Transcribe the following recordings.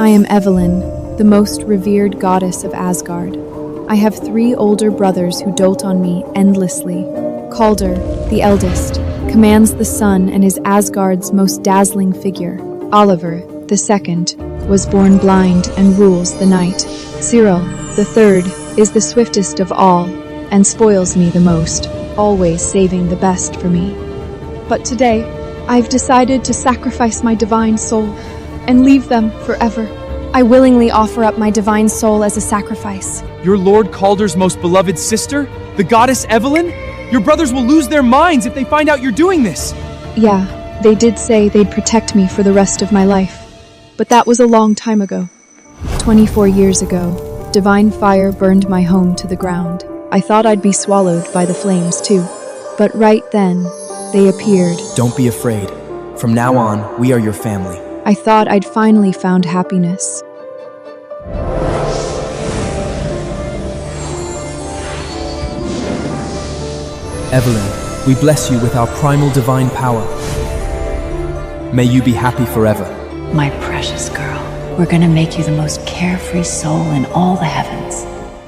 I am Evelyn, the most revered goddess of Asgard. I have 3 older brothers who dote on me endlessly. Calder, the eldest, commands the sun and is Asgard's most dazzling figure. Oliver, the second, was born blind and rules the night. Cyril, the third, is the swiftest of all and spoils me the most, always saving the best for me. But today, I've decided to sacrifice my divine soul and leave them forever. I willingly offer up my divine soul as a sacrifice. Your Lord Calder's most beloved sister? The goddess Evelyn? Your brothers will lose their minds if they find out you're doing this. Yeah, they did say they'd protect me for the rest of my life. But that was a long time ago. 24 years ago, divine fire burned my home to the ground. I thought I'd be swallowed by the flames too. But right then, they appeared. Don't be afraid. From now on, we are your family. I thought I'd finally found happiness. Evelyn, we bless you with our primal divine power. May you be happy forever. My precious girl, we're gonna make you the most carefree soul in all the heavens.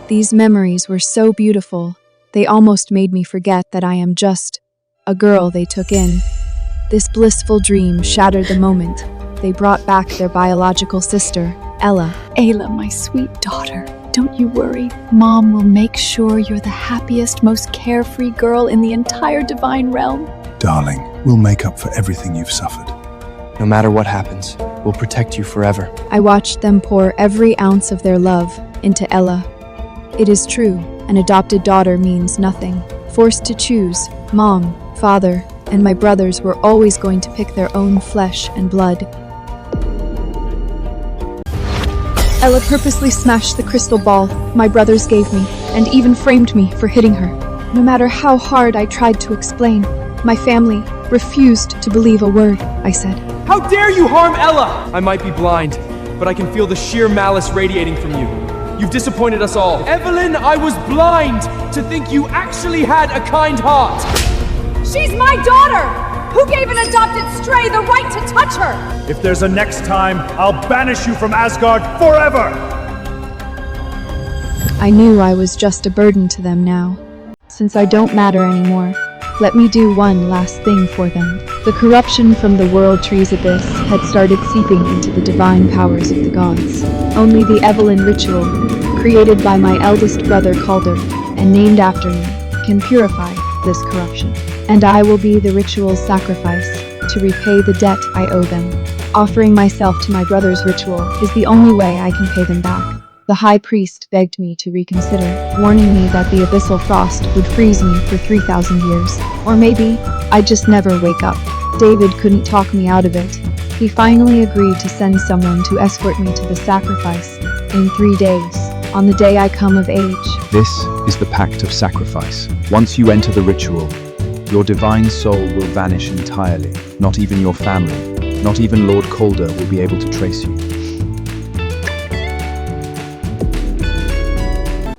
These memories were so beautiful, they almost made me forget that I am just a girl they took in. This blissful dream shattered the moment they brought back their biological sister, Ella. Ayla, my sweet daughter, don't you worry. Mom will make sure you're the happiest, most carefree girl in the entire divine realm. Darling, we'll make up for everything you've suffered. No matter what happens, we'll protect you forever. I watched them pour every ounce of their love into Ella. It is true, an adopted daughter means nothing. Forced to choose, mom, father, and my brothers were always going to pick their own flesh and blood. Ella purposely smashed the crystal ball my brothers gave me, and even framed me for hitting her. No matter how hard I tried to explain, my family refused to believe a word I said. How dare you harm Ella? I might be blind, but I can feel the sheer malice radiating from you. You've disappointed us all. Evelyn, I was blind to think you actually had a kind heart. She's my daughter! Who gave an adopted stray the right to touch her? If there's a next time, I'll banish you from Asgard forever! I knew I was just a burden to them now. Since I don't matter anymore, let me do one last thing for them. The corruption from the World Tree's abyss had started seeping into the divine powers of the gods. Only the Evelyn ritual, created by my eldest brother Calder and named after me, can purify this corruption. And I will be the ritual's sacrifice to repay the debt I owe them. Offering myself to my brother's ritual is the only way I can pay them back. The high priest begged me to reconsider, warning me that the abyssal frost would freeze me for 3,000 years. Or maybe I'd just never wake up. David couldn't talk me out of it. He finally agreed to send someone to escort me to the sacrifice in 3 days, on the day I come of age. This is the pact of sacrifice. Once you enter the ritual, your divine soul will vanish entirely. Not even your family, not even Lord Calder will be able to trace you.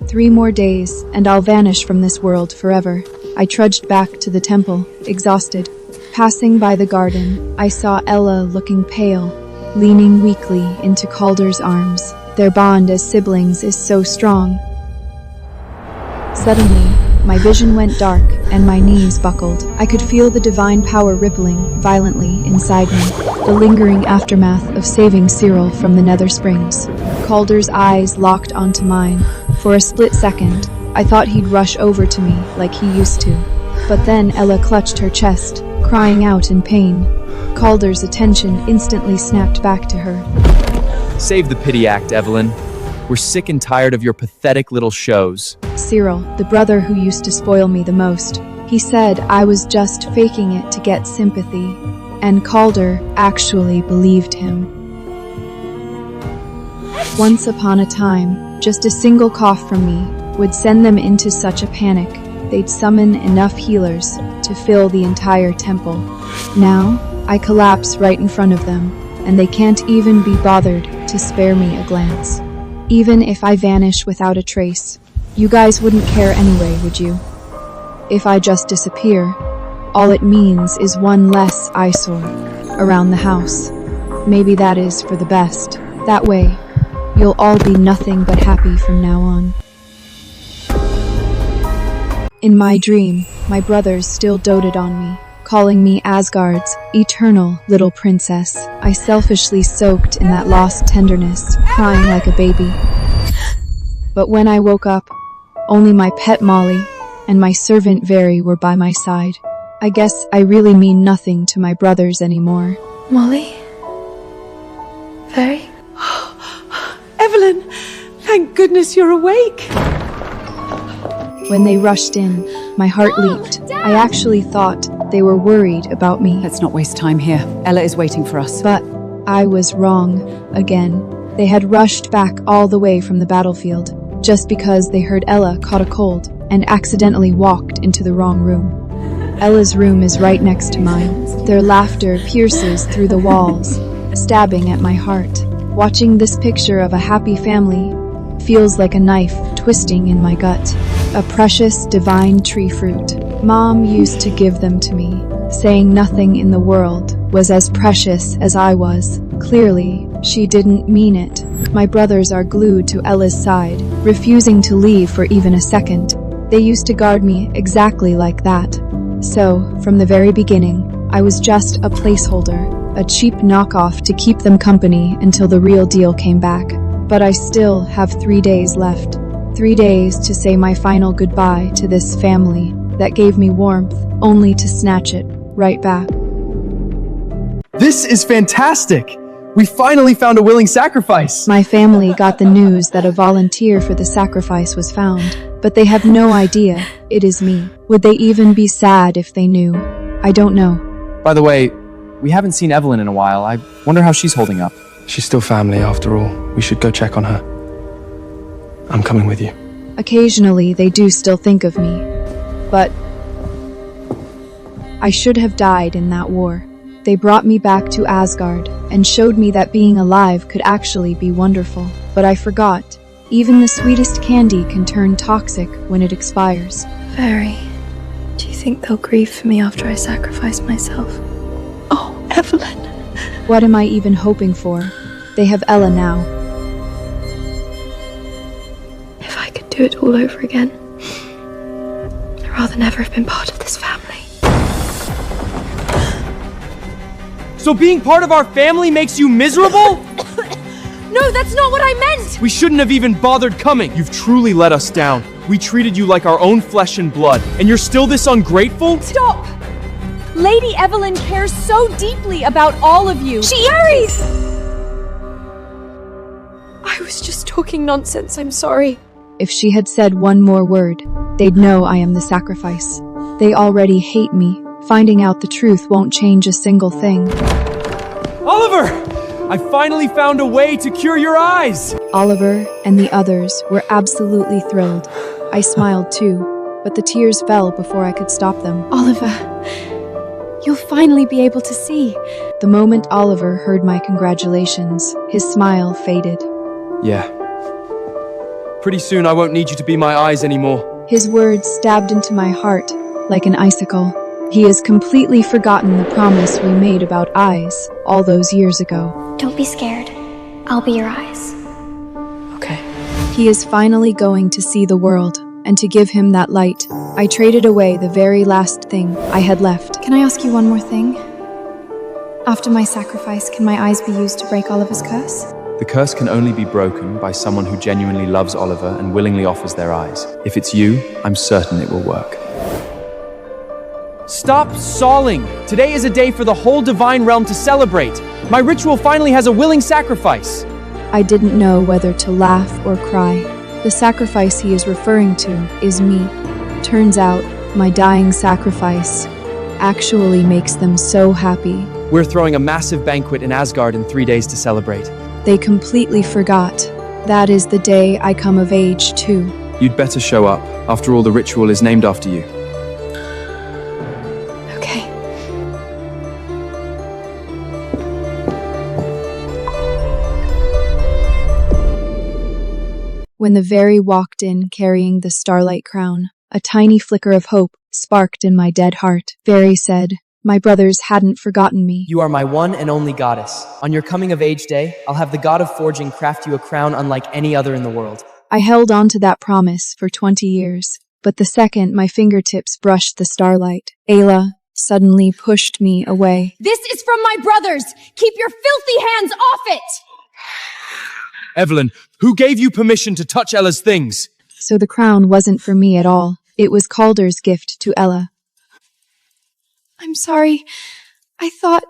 3 more days, and I'll vanish from this world forever. I trudged back to the temple, exhausted. Passing by the garden, I saw Ella looking pale, leaning weakly into Calder's arms. Their bond as siblings is so strong. Suddenly, my vision went dark and my knees buckled. I could feel the divine power rippling violently inside me, the lingering aftermath of saving Cyril from the Nether Springs. Calder's eyes locked onto mine. For a split second, I thought he'd rush over to me like he used to. But then Ella clutched her chest, crying out in pain. Calder's attention instantly snapped back to her. Save the pity act, Evelyn. We're sick and tired of your pathetic little shows. Cyril, the brother who used to spoil me the most, he said I was just faking it to get sympathy, and Calder actually believed him. Once upon a time, just a single cough from me would send them into such a panic, they'd summon enough healers to fill the entire temple. Now, I collapse right in front of them, and they can't even be bothered to spare me a glance. Even if I vanish without a trace, you guys wouldn't care anyway, would you? If I just disappear, all it means is one less eyesore around the house. Maybe that is for the best. That way, you'll all be nothing but happy from now on. In my dream, my brothers still doted on me, calling me Asgard's eternal little princess. I selfishly soaked in that lost tenderness, crying like a baby. But when I woke up, only my pet Molly and my servant Very were by my side. I guess I really mean nothing to my brothers anymore. Molly? Very? Evelyn! Thank goodness you're awake! When they rushed in, my heart leaped. I actually thought they were worried about me. Let's not waste time here. Ella is waiting for us. But I was wrong again. They had rushed back all the way from the battlefield just because they heard Ella caught a cold and accidentally walked into the wrong room. Ella's room is right next to mine. Their laughter pierces through the walls, stabbing at my heart. Watching this picture of a happy family feels like a knife twisting in my gut. A precious divine tree fruit. Mom used to give them to me, saying nothing in the world was as precious as I was. Clearly, she didn't mean it. My brothers are glued to Ella's side, refusing to leave for even a second. They used to guard me exactly like that. So, from the very beginning, I was just a placeholder, a cheap knockoff to keep them company until the real deal came back. But I still have 3 days left. 3 days to say my final goodbye to this family that gave me warmth, only to snatch it right back. This is fantastic! We finally found a willing sacrifice! My family got the news that a volunteer for the sacrifice was found, but they have no idea it is me. Would they even be sad if they knew? I don't know. By the way, we haven't seen Evelyn in a while. I wonder how she's holding up. She's still family after all. We should go check on her. I'm coming with you. Occasionally, they do still think of me, but I should have died in that war. They brought me back to Asgard and showed me that being alive could actually be wonderful. But I forgot, even the sweetest candy can turn toxic when it expires. Very. Do you think they'll grieve for me after I sacrifice myself? Oh, Evelyn. What am I even hoping for? They have Ella now. If I could do it all over again, I'd rather never have been part of this family. So being part of our family makes you miserable? No, that's not what I meant! We shouldn't have even bothered coming. You've truly let us down. We treated you like our own flesh and blood, and you're still this ungrateful? Stop! Lady Evelyn cares so deeply about all of you. She is! I was just talking nonsense, I'm sorry. If she had said one more word, they'd know I am the sacrifice. They already hate me. Finding out the truth won't change a single thing. Oliver! I finally found a way to cure your eyes! Oliver and the others were absolutely thrilled. I smiled too, but the tears fell before I could stop them. Oliver, you'll finally be able to see. The moment Oliver heard my congratulations, his smile faded. Yeah. Pretty soon I won't need you to be my eyes anymore. His words stabbed into my heart like an icicle. He has completely forgotten the promise we made about eyes all those years ago. Don't be scared. I'll be your eyes. Okay. He is finally going to see the world, and to give him that light, I traded away the very last thing I had left. Can I ask you one more thing? After my sacrifice, can my eyes be used to break Oliver's curse? The curse can only be broken by someone who genuinely loves Oliver and willingly offers their eyes. If it's you, I'm certain it will work. Stop stalling! Today is a day for the whole divine realm to celebrate. My ritual finally has a willing sacrifice. I didn't know whether to laugh or cry. The sacrifice he is referring to is me. Turns out, my dying sacrifice actually makes them so happy. We're throwing a massive banquet in Asgard in 3 days to celebrate. They completely forgot. That is the day I come of age, too. You'd better show up. After all, the ritual is named after you. Okay. When the Very walked in carrying the starlight crown, a tiny flicker of hope sparked in my dead heart. Very said, My brothers hadn't forgotten me. You are my one and only goddess. On your coming-of-age day, I'll have the god of forging craft you a crown unlike any other in the world. I held on to that promise for 20 years, but the second my fingertips brushed the starlight, Ayla suddenly pushed me away. This is from my brothers! Keep your filthy hands off it! Evelyn, who gave you permission to touch Ella's things? So the crown wasn't for me at all. It was Calder's gift to Ella. I'm sorry. I thought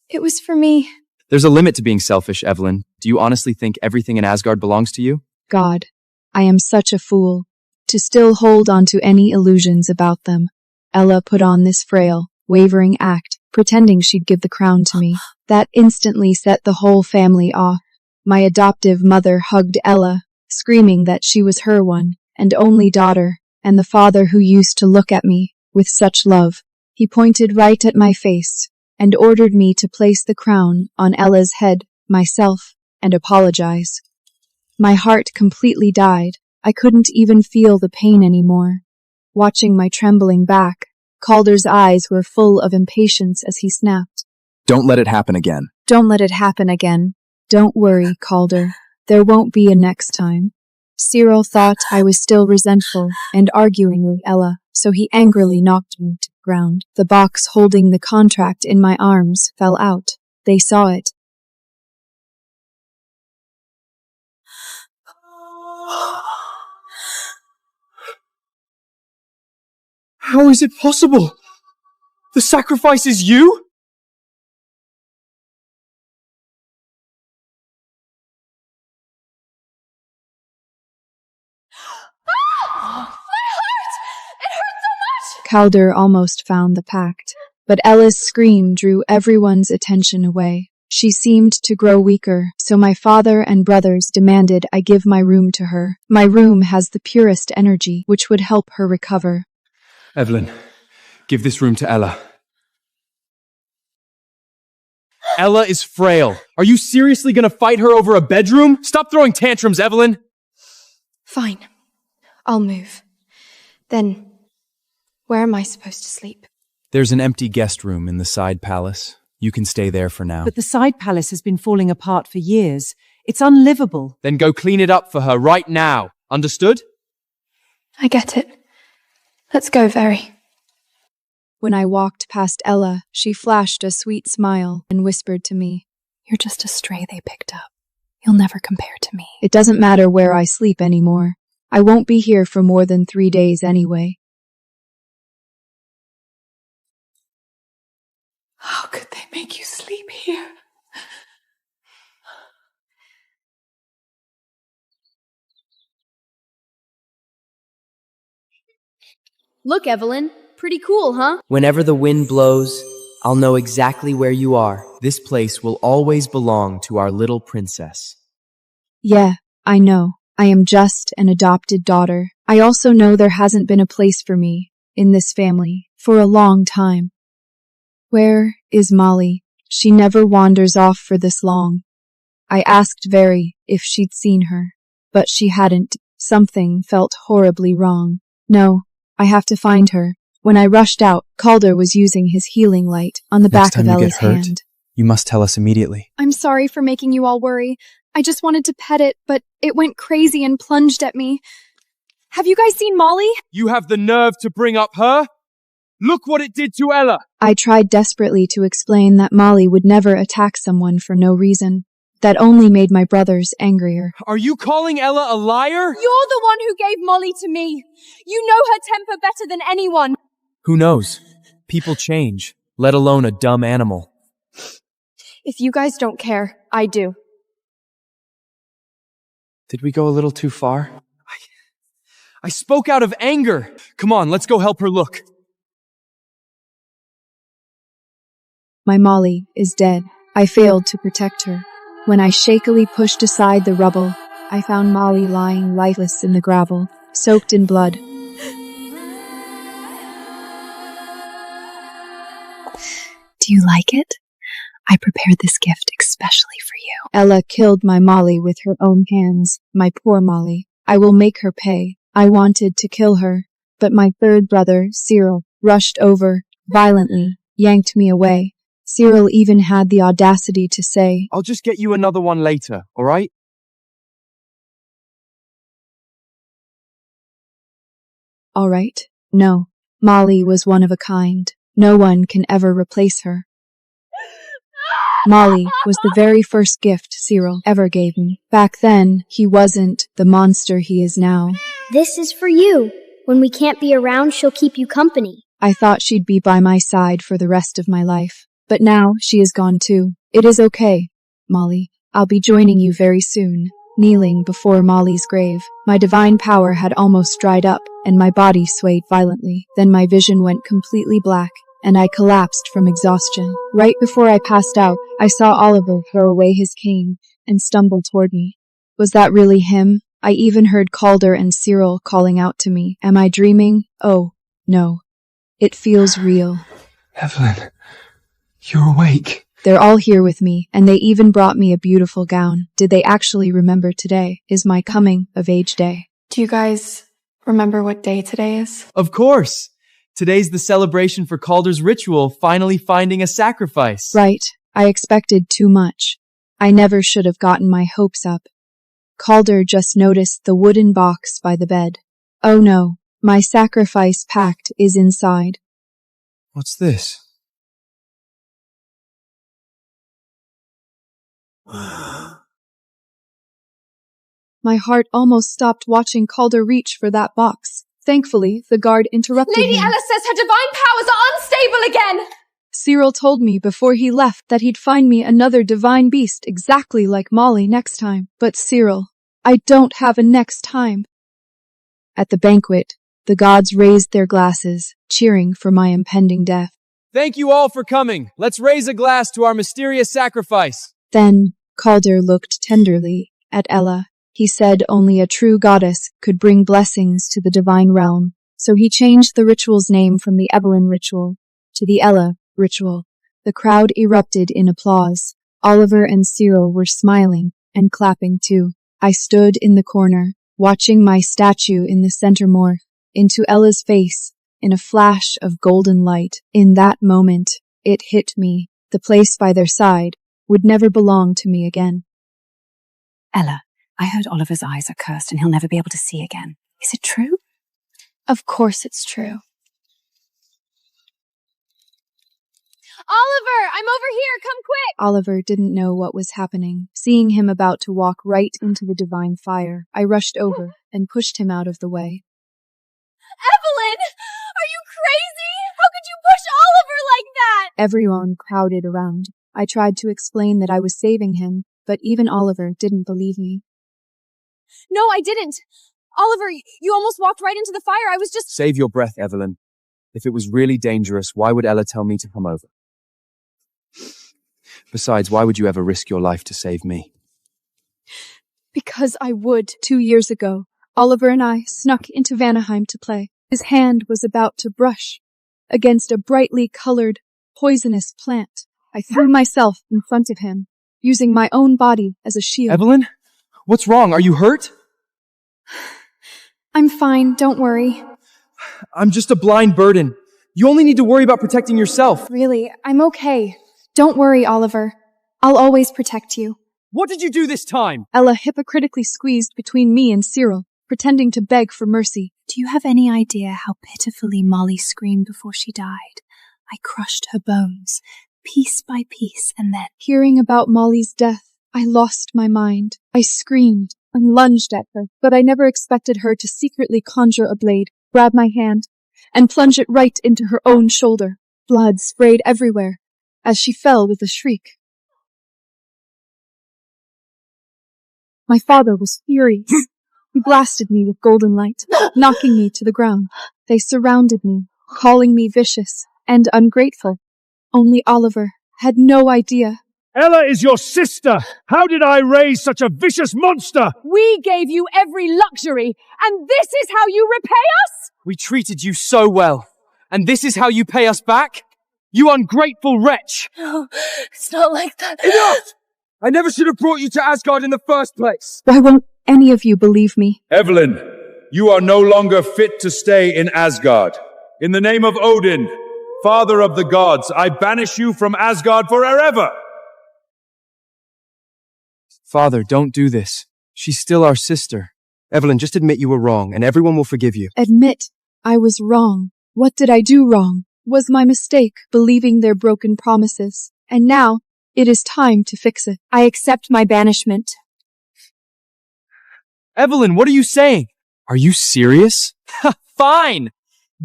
it was for me. There's a limit to being selfish, Evelyn. Do you honestly think everything in Asgard belongs to you? God, I am such a fool. To still hold on to any illusions about them. Ella put on this frail, wavering act, pretending she'd give the crown to me. That instantly set the whole family off. My adoptive mother hugged Ella, screaming that she was her one and only daughter, and the father who used to look at me with such love. He pointed right at my face and ordered me to place the crown on Ella's head myself and apologize. My heart completely died. I couldn't even feel the pain anymore. Watching my trembling back, Calder's eyes were full of impatience as he snapped. Don't let it happen again. Don't let it happen again. Don't worry, Calder. There won't be a next time. Cyril thought I was still resentful and arguing with Ella, so he angrily knocked me to the ground. The box holding the contract in my arms fell out. They saw it. How is it possible? The sacrifice is you? Calder almost found the pact, but Ella's scream drew everyone's attention away. She seemed to grow weaker, so my father and brothers demanded I give my room to her. My room has the purest energy, which would help her recover. Evelyn, give this room to Ella. Ella is frail. Are you seriously gonna fight her over a bedroom? Stop throwing tantrums, Evelyn! Fine. I'll move. Then, where am I supposed to sleep? There's an empty guest room in the side palace. You can stay there for now. But the side palace has been falling apart for years. It's unlivable. Then go clean it up for her right now. Understood? I get it. Let's go, Very. When I walked past Ella, she flashed a sweet smile and whispered to me, You're just a stray they picked up. You'll never compare to me. It doesn't matter where I sleep anymore. I won't be here for more than 3 days anyway. How could they make you sleep here? Look, Evelyn. Pretty cool, huh? Whenever the wind blows, I'll know exactly where you are. This place will always belong to our little princess. Yeah, I know. I am just an adopted daughter. I also know there hasn't been a place for me in this family for a long time. Where is Molly? She never wanders off for this long. I asked Very if she'd seen her, but she hadn't. Something felt horribly wrong. No, I have to find her. When I rushed out, Calder was using his healing light on the back of Ella's hand. You must tell us immediately. I'm sorry for making you all worry. I just wanted to pet it, but it went crazy and plunged at me. Have you guys seen Molly? You have the nerve to bring up her? Look what it did to Ella! I tried desperately to explain that Molly would never attack someone for no reason. That only made my brothers angrier. Are you calling Ella a liar? You're the one who gave Molly to me. You know her temper better than anyone. Who knows? People change, let alone a dumb animal. If you guys don't care, I do. Did we go a little too far? I spoke out of anger. Come on, let's go help her look. My Molly is dead. I failed to protect her. When I shakily pushed aside the rubble, I found Molly lying lifeless in the gravel, soaked in blood. Do you like it? I prepared this gift especially for you. Ella killed my Molly with her own hands. My poor Molly. I will make her pay. I wanted to kill her, but my third brother, Cyril, rushed over violently yanked me away. Cyril even had the audacity to say, I'll just get you another one later, alright? all right. No, Molly was one of a kind. No one can ever replace her. Molly was the very first gift Cyril ever gave me. Back then, he wasn't the monster he is now. This is for you. When we can't be around, she'll keep you company. I thought she'd be by my side for the rest of my life. But now she is gone too. It is okay, Molly. I'll be joining you very soon. Kneeling before Molly's grave, my divine power had almost dried up, and my body swayed violently. Then my vision went completely black, and I collapsed from exhaustion. Right before I passed out, I saw Oliver throw away his cane and stumble toward me. Was that really him? I even heard Calder and Cyril calling out to me. Am I dreaming? Oh, no. It feels real. Evelyn, you're awake. They're all here with me, and they even brought me a beautiful gown. Did they actually remember today is my coming of age day? Do you guys remember what day today is? Of course! Today's the celebration for Calder's ritual, finally finding a sacrifice. Right. I expected too much. I never should have gotten my hopes up. Calder just noticed the wooden box by the bed. Oh no, my sacrifice pact is inside. What's this? My heart almost stopped watching Calder reach for that box. Thankfully, the guard interrupted Lady him. Ella says her divine powers are unstable again! Cyril told me before he left that he'd find me another divine beast exactly like Molly next time. But Cyril, I don't have a next time. At the banquet, the gods raised their glasses, cheering for my impending death. Thank you all for coming. Let's raise a glass to our mysterious sacrifice. Then, Calder looked tenderly at Ella. He said only a true goddess could bring blessings to the divine realm, so he changed the ritual's name from the Evelyn ritual to the Ella ritual. The crowd erupted in applause. Oliver and Cyril were smiling and clapping too. I stood in the corner, watching my statue in the center morph into Ella's face in a flash of golden light. In that moment, it hit me. The place by their side would never belong to me again. Ella, I heard Oliver's eyes are cursed and he'll never be able to see again. Is it true? Of course it's true. Oliver, I'm over here, come quick! Oliver didn't know what was happening. Seeing him about to walk right into the divine fire, I rushed over and pushed him out of the way. Evelyn! Are you crazy? How could you push Oliver like that? Everyone crowded around. I tried to explain that I was saving him, but even Oliver didn't believe me. No, I didn't. Oliver, you almost walked right into the fire. I was just... Save your breath, Evelyn. If it was really dangerous, why would Ella tell me to come over? Besides, why would you ever risk your life to save me? Because I would. 2 years ago, Oliver and I snuck into Vanaheim to play. His hand was about to brush against a brightly colored, poisonous plant. I threw myself in front of him, using my own body as a shield. Evelyn? What's wrong? Are you hurt? I'm fine, don't worry. I'm just a blind burden. You only need to worry about protecting yourself. Really, I'm okay. Don't worry, Oliver. I'll always protect you. What did you do this time? Ella hypocritically squeezed between me and Cyril, pretending to beg for mercy. Do you have any idea how pitifully Molly screamed before she died? I crushed her bones, piece by piece, and then... Hearing about Molly's death, I lost my mind. I screamed and lunged at her, but I never expected her to secretly conjure a blade, grab my hand, and plunge it right into her own shoulder. Blood sprayed everywhere as she fell with a shriek. My father was furious. He blasted me with golden light, knocking me to the ground. They surrounded me, calling me vicious and ungrateful. Only Oliver had no idea. Ella is your sister! How did I raise such a vicious monster? We gave you every luxury, and this is how you repay us? We treated you so well, and this is how you pay us back? You ungrateful wretch! No, it's not like that. Enough! I never should have brought you to Asgard in the first place! Why won't any of you believe me? Evelyn, you are no longer fit to stay in Asgard. In the name of Odin, Father of the gods, I banish you from Asgard forever! Father, don't do this. She's still our sister. Evelyn, just admit you were wrong, and everyone will forgive you. Admit I was wrong. What did I do wrong? Was my mistake believing their broken promises? And now, it is time to fix it. I accept my banishment. Evelyn, what are you saying? Are you serious? Fine!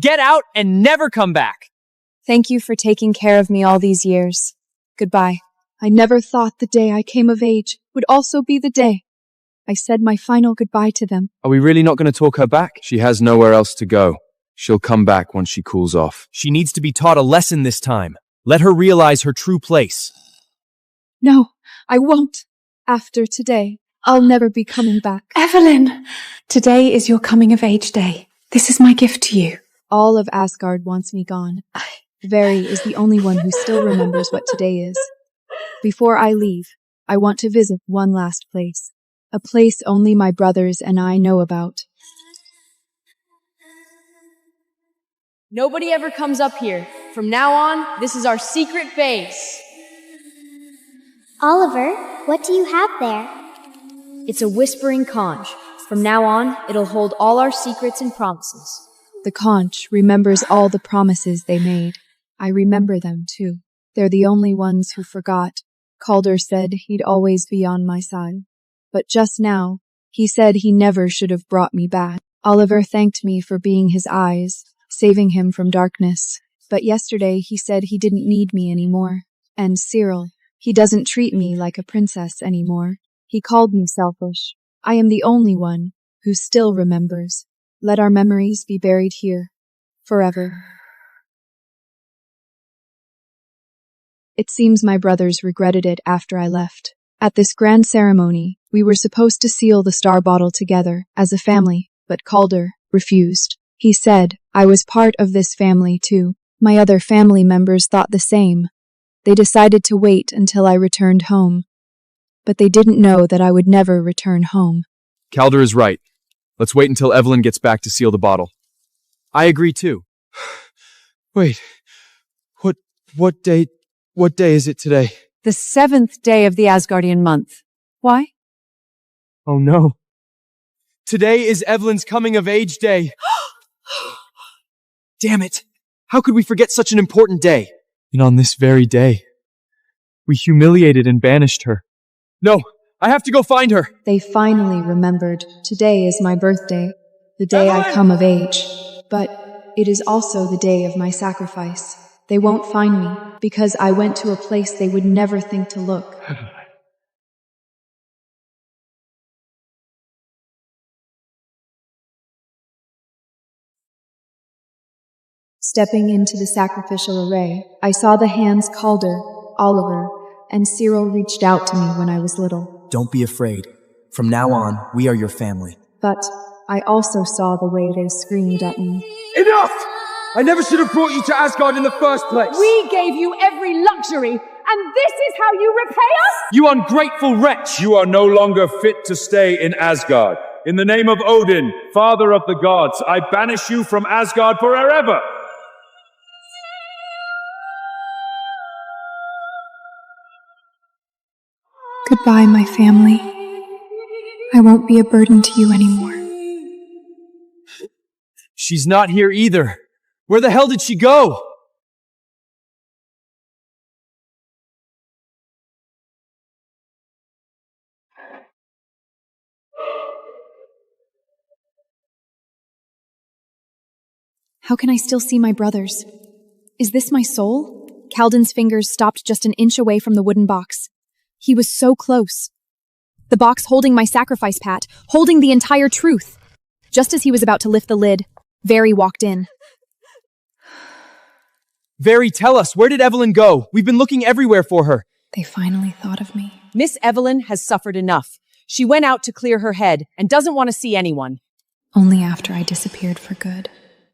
Get out and never come back! Thank you for taking care of me all these years. Goodbye. I never thought the day I came of age would also be the day I said my final goodbye to them. Are we really not going to talk her back? She has nowhere else to go. She'll come back once she cools off. She needs to be taught a lesson this time. Let her realize her true place. No, I won't. After today, I'll never be coming back. Evelyn! Today is your coming of age day. This is my gift to you. All of Asgard wants me gone. Veri is the only one who still remembers what today is. Before I leave, I want to visit one last place. A place only my brothers and I know about. Nobody ever comes up here. From now on, this is our secret base. Oliver, what do you have there? It's a whispering conch. From now on, it'll hold all our secrets and promises. The conch remembers all the promises they made. I remember them, too. They're the only ones who forgot. Calder said he'd always be on my side. But just now, he said he never should have brought me back. Oliver thanked me for being his eyes, saving him from darkness. But yesterday he said he didn't need me anymore. And Cyril, he doesn't treat me like a princess anymore. He called me selfish. I am the only one who still remembers. Let our memories be buried here, forever. It seems my brothers regretted it after I left. At this grand ceremony, we were supposed to seal the star bottle together, as a family, but Calder refused. He said, I was part of this family too. My other family members thought the same. They decided to wait until I returned home. But they didn't know that I would never return home. Calder is right. Let's wait until Evelyn gets back to seal the bottle. I agree too. Wait. What day is it today? The 7th day of the Asgardian month. Why? Oh no. Today is Evelyn's coming of age day. Damn it. How could we forget such an important day? And on this very day, we humiliated and banished her. No, I have to go find her. They finally remembered. Today is my birthday, the day I come of age. But it is also the day of my sacrifice. They won't find me because I went to a place they would never think to look. Stepping into the sacrificial array, I saw the hands Calder, Oliver, and Cyril reached out to me when I was little. Don't be afraid. From now on, we are your family. But I also saw the way they screamed at me. Enough! I never should have brought you to Asgard in the first place! We gave you every luxury, and this is how you repay us? You ungrateful wretch! You are no longer fit to stay in Asgard. In the name of Odin, father of the gods, I banish you from Asgard forever! Goodbye, my family. I won't be a burden to you anymore. She's not here either. Where the hell did she go? How can I still see my brothers? Is this my soul? Calden's fingers stopped just an inch away from the wooden box. He was so close. The box holding my sacrifice pat, holding the entire truth. Just as he was about to lift the lid, Veri walked in. Veri, tell us, where did Evelyn go? We've been looking everywhere for her. They finally thought of me. Miss Evelyn has suffered enough. She went out to clear her head and doesn't want to see anyone. Only after I disappeared for good.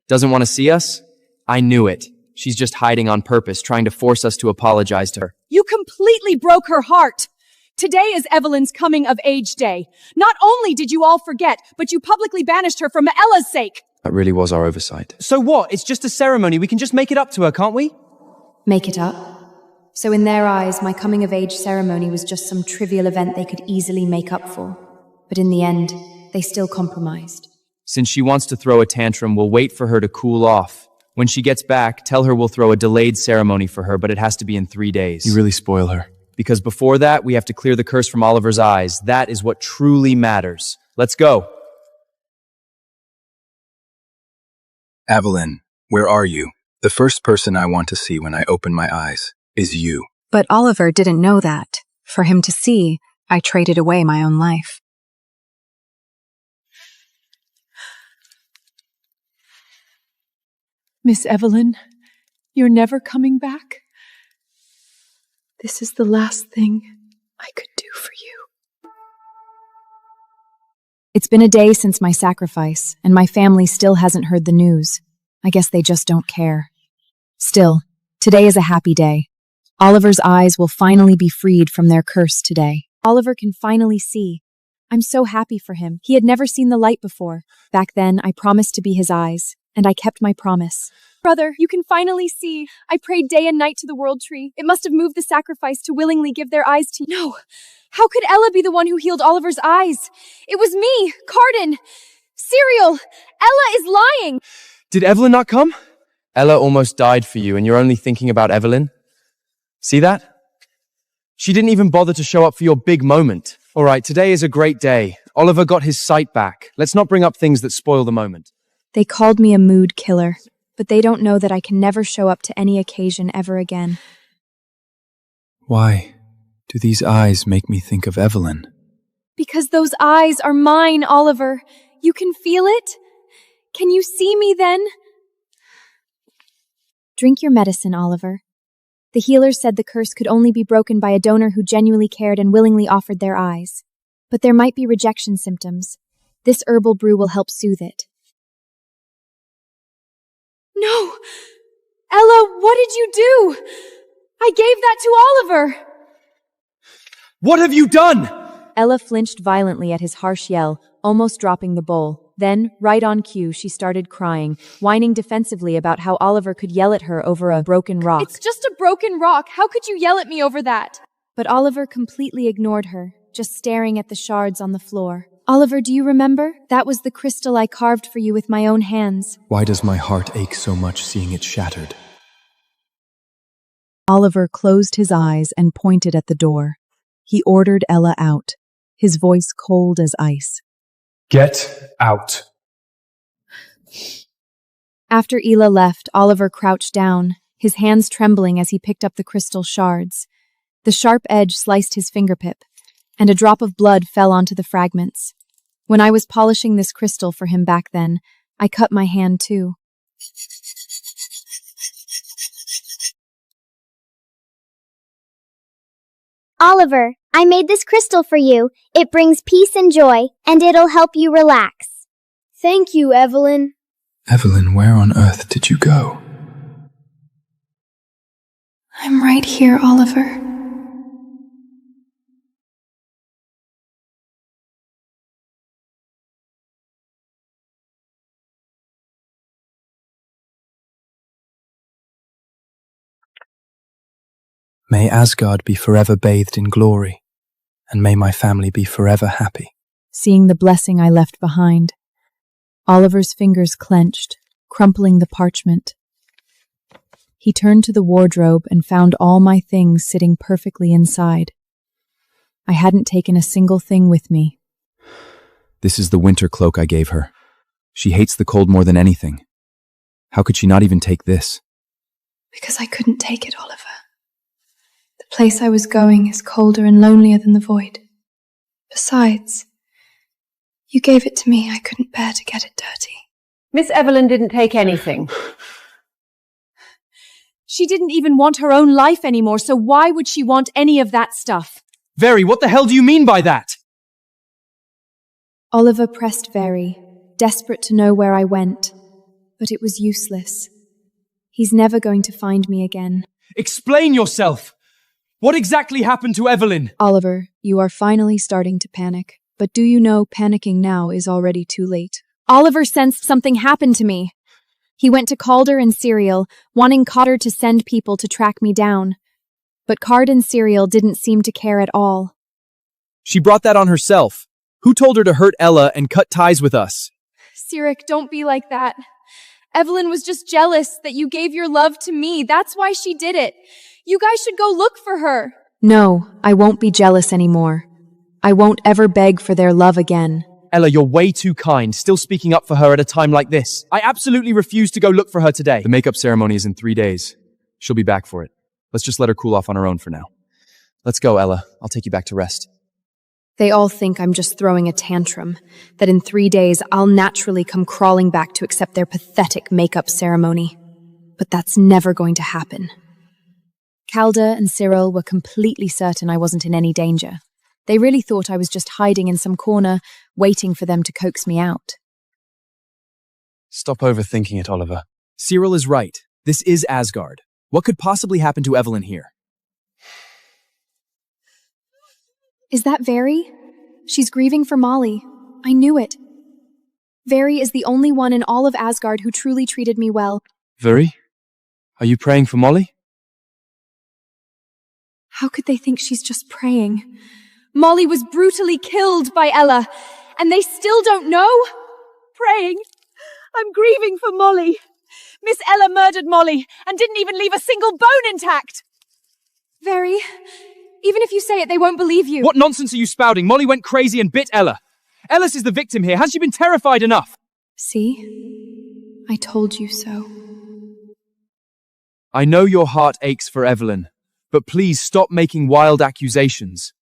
Doesn't want to see us? I knew it. She's just hiding on purpose, trying to force us to apologize to her. You completely broke her heart. Today is Evelyn's coming of age day. Not only did you all forget, but you publicly banished her for Maella's sake. That really was our oversight. So what? It's just a ceremony. We can just make it up to her, can't we? Make it up? So in their eyes, my coming-of-age ceremony was just some trivial event they could easily make up for. But in the end, they still compromised. Since she wants to throw a tantrum, we'll wait for her to cool off. When she gets back, tell her we'll throw a delayed ceremony for her, but it has to be in 3 days. You really spoil her. Because before that, we have to clear the curse from Oliver's eyes. That is what truly matters. Let's go. Evelyn, where are you? The first person I want to see when I open my eyes is you. But Oliver didn't know that. For him to see, I traded away my own life. Miss Evelyn, you're never coming back? This is the last thing I could do for you. It's been a day since my sacrifice, and my family still hasn't heard the news. I guess they just don't care. Still, today is a happy day. Oliver's eyes will finally be freed from their curse today. Oliver can finally see. I'm so happy for him. He had never seen the light before. Back then, I promised to be his eyes, and I kept my promise. Brother, you can finally see. I prayed day and night to the World Tree. It must have moved the sacrifice to willingly give their eyes to you. No! How could Ella be the one who healed Oliver's eyes? It was me, Carden. Cyril! Ella is lying! Did Evelyn not come? Ella almost died for you, and you're only thinking about Evelyn? See that? She didn't even bother to show up for your big moment. All right, today is a great day. Oliver got his sight back. Let's not bring up things that spoil the moment. They called me a mood killer, but they don't know that I can never show up to any occasion ever again. Why do these eyes make me think of Evelyn? Because those eyes are mine, Oliver. You can feel it? Can you see me then? Drink your medicine, Oliver. The healers said the curse could only be broken by a donor who genuinely cared and willingly offered their eyes. But there might be rejection symptoms. This herbal brew will help soothe it. No! Ella, what did you do? I gave that to Oliver! What have you done? Ella flinched violently at his harsh yell, almost dropping the bowl. Then, right on cue, she started crying, whining defensively about how Oliver could yell at her over a broken rock. It's just a broken rock. How could you yell at me over that? But Oliver completely ignored her, just staring at the shards on the floor. Oliver, do you remember? That was the crystal I carved for you with my own hands. Why does my heart ache so much seeing it shattered? Oliver closed his eyes and pointed at the door. He ordered Ella out, his voice cold as ice. Get out. After Ela left, Oliver crouched down, his hands trembling as he picked up the crystal shards. The sharp edge sliced his fingertip, and a drop of blood fell onto the fragments. When I was polishing this crystal for him back then, I cut my hand too. Oliver, I made this crystal for you. It brings peace and joy, and it'll help you relax. Thank you, Evelyn. Evelyn, where on earth did you go? I'm right here, Oliver. May Asgard be forever bathed in glory, and may my family be forever happy. Seeing the blessing I left behind, Oliver's fingers clenched, crumpling the parchment. He turned to the wardrobe and found all my things sitting perfectly inside. I hadn't taken a single thing with me. This is the winter cloak I gave her. She hates the cold more than anything. How could she not even take this? Because I couldn't take it, Oliver. The place I was going is colder and lonelier than the void. Besides, you gave it to me. I couldn't bear to get it dirty. Miss Evelyn didn't take anything. She didn't even want her own life anymore, so why would she want any of that stuff? Very, what the hell do you mean by that? Oliver pressed Very, desperate to know where I went, but it was useless. He's never going to find me again. Explain yourself! What exactly happened to Evelyn? Oliver, you are finally starting to panic. But do you know panicking now is already too late? Oliver sensed something happened to me. He went to Calder and Serial, wanting Calder to send people to track me down. But Card and Serial didn't seem to care at all. She brought that on herself. Who told her to hurt Ella and cut ties with us? Sirik, don't be like that. Evelyn was just jealous that you gave your love to me. That's why she did it. You guys should go look for her. No, I won't be jealous anymore. I won't ever beg for their love again. Ella, you're way too kind, still speaking up for her at a time like this. I absolutely refuse to go look for her today. The makeup ceremony is in 3 days. She'll be back for it. Let's just let her cool off on her own for now. Let's go, Ella. I'll take you back to rest. They all think I'm just throwing a tantrum, that in 3 days I'll naturally come crawling back to accept their pathetic makeup ceremony. But that's never going to happen. Calder and Cyril were completely certain I wasn't in any danger. They really thought I was just hiding in some corner, waiting for them to coax me out. Stop overthinking it, Oliver. Cyril is right. This is Asgard. What could possibly happen to Evelyn here? Is that Veri? She's grieving for Molly. I knew it. Veri is the only one in all of Asgard who truly treated me well. Veri? Are you praying for Molly? How could they think she's just praying? Molly was brutally killed by Ella, and they still don't know? Praying. I'm grieving for Molly. Miss Ella murdered Molly and didn't even leave a single bone intact. Veri, even if you say it, they won't believe you. What nonsense are you spouting? Molly went crazy and bit Ella. Ellis is the victim here. Has she been terrified enough? See? I told you so. I know your heart aches for Evelyn, but please stop making wild accusations.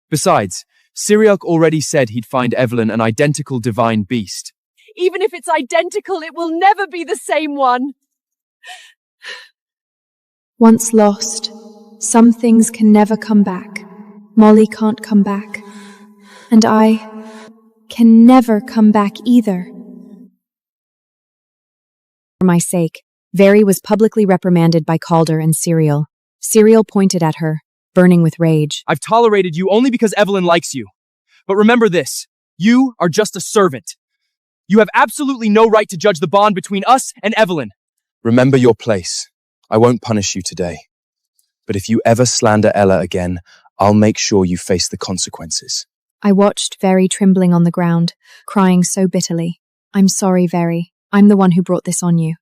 Besides, Cyriac already said he'd find Evelyn an identical divine beast. Even if it's identical, it will never be the same one. Once lost, some things can never come back. Molly can't come back. And I can never come back either. For my sake, Veri was publicly reprimanded by Calder and Serial. Serial pointed at her, burning with rage. I've tolerated you only because Evelyn likes you. But remember this, you are just a servant. You have absolutely no right to judge the bond between us and Evelyn. Remember your place. I won't punish you today. But if you ever slander Ella again, I'll make sure you face the consequences. I watched Veri trembling on the ground, crying so bitterly. I'm sorry, Veri. I'm the one who brought this on you.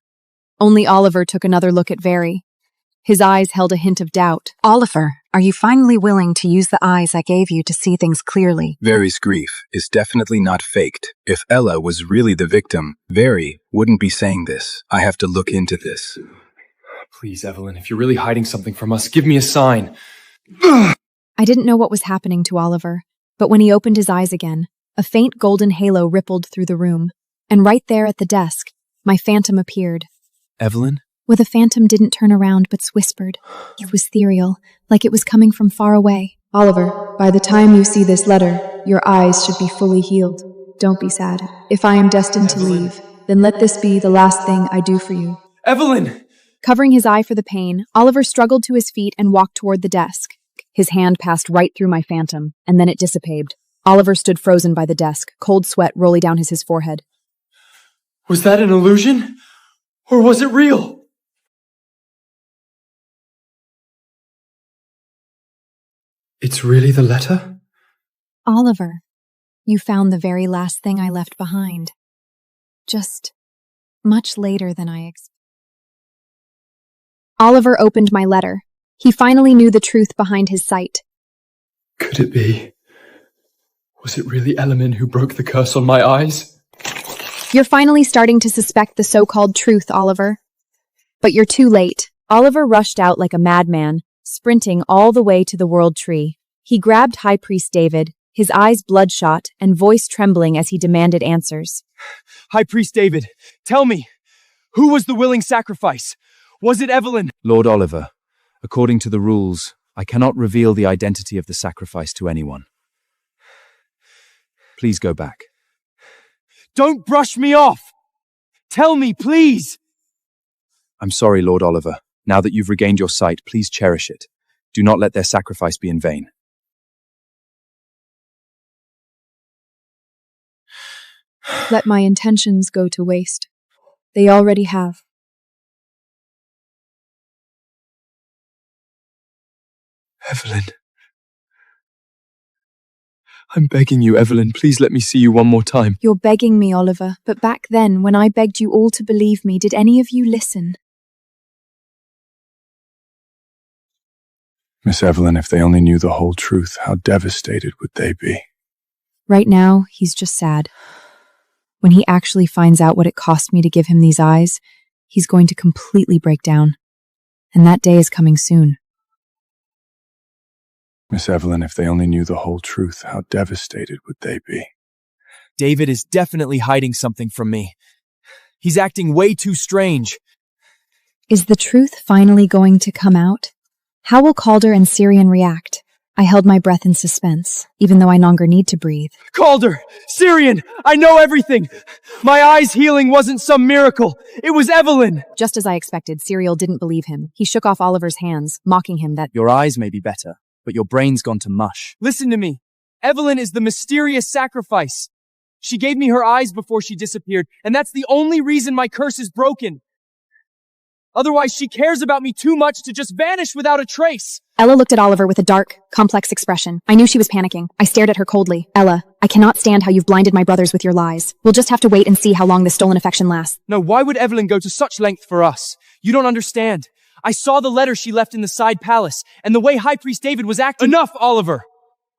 Only Oliver took another look at Veri. His eyes held a hint of doubt. Oliver, are you finally willing to use the eyes I gave you to see things clearly? Veri's grief is definitely not faked. If Ella was really the victim, Veri wouldn't be saying this. I have to look into this. Please, Evelyn, if you're really hiding something from us, give me a sign. I didn't know what was happening to Oliver, but when he opened his eyes again, a faint golden halo rippled through the room, and right there at the desk, my phantom appeared. Evelyn? Well, the phantom didn't turn around but whispered. It was ethereal, like it was coming from far away. Oliver, by the time you see this letter, your eyes should be fully healed. Don't be sad. If I am destined to leave, then let this be the last thing I do for you. Evelyn! Covering his eye for the pain, Oliver struggled to his feet and walked toward the desk. His hand passed right through my phantom, and then it dissipated. Oliver stood frozen by the desk, cold sweat rolling down his forehead. Was that an illusion? Or was it real? It's really the letter? Oliver, you found the very last thing I left behind. Just much later than I expected. Oliver opened my letter. He finally knew the truth behind his sight. Could it be? Was it really Element who broke the curse on my eyes? You're finally starting to suspect the so-called truth, Oliver. But you're too late. Oliver rushed out like a madman, sprinting all the way to the World Tree. He grabbed High Priest David, his eyes bloodshot and voice trembling as he demanded answers. High Priest David, tell me, who was the willing sacrifice? Was it Evelyn? Lord Oliver, according to the rules, I cannot reveal the identity of the sacrifice to anyone. Please go back. Don't brush me off! Tell me, please! I'm sorry, Lord Oliver. Now that you've regained your sight, please cherish it. Do not let their sacrifice be in vain. let my intentions go to waste. They already have. Evelyn. I'm begging you, Evelyn, please let me see you one more time. You're begging me, Oliver, but back then, when I begged you all to believe me, did any of you listen? Miss Evelyn, if they only knew the whole truth, how devastated would they be? Right now, he's just sad. When he actually finds out what it cost me to give him these eyes, he's going to completely break down. And that day is coming soon. Miss Evelyn, if they only knew the whole truth, how devastated would they be? David is definitely hiding something from me. He's acting way too strange. Is the truth finally going to come out? How will Calder and Syrian react? I held my breath in suspense, even though I no longer need to breathe. Calder! Syrian! I know everything! My eyes healing wasn't some miracle. It was Evelyn! Just as I expected, Cyril didn't believe him. He shook off Oliver's hands, mocking him that your eyes may be better, but your brain's gone to mush. Listen to me. Evelyn is the mysterious sacrifice. She gave me her eyes before she disappeared, and that's the only reason my curse is broken. Otherwise, she cares about me too much to just vanish without a trace. Ella looked at Oliver with a dark, complex expression. I knew she was panicking. I stared at her coldly. Ella, I cannot stand how you've blinded my brothers with your lies. We'll just have to wait and see how long this stolen affection lasts. No, why would Evelyn go to such length for us? You don't understand. I saw the letter she left in the side palace, and the way High Priest David was acting— Enough, Oliver!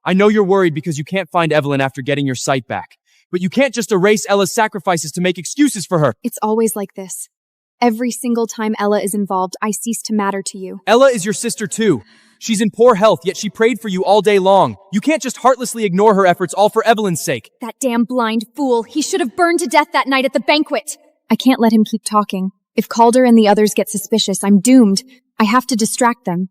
I know you're worried because you can't find Evelyn after getting your sight back. But you can't just erase Ella's sacrifices to make excuses for her. It's always like this. Every single time Ella is involved, I cease to matter to you. Ella is your sister too. She's in poor health, yet she prayed for you all day long. You can't just heartlessly ignore her efforts all for Evelyn's sake. That damn blind fool. He should have burned to death that night at the banquet. I can't let him keep talking. If Calder and the others get suspicious, I'm doomed. I have to distract them.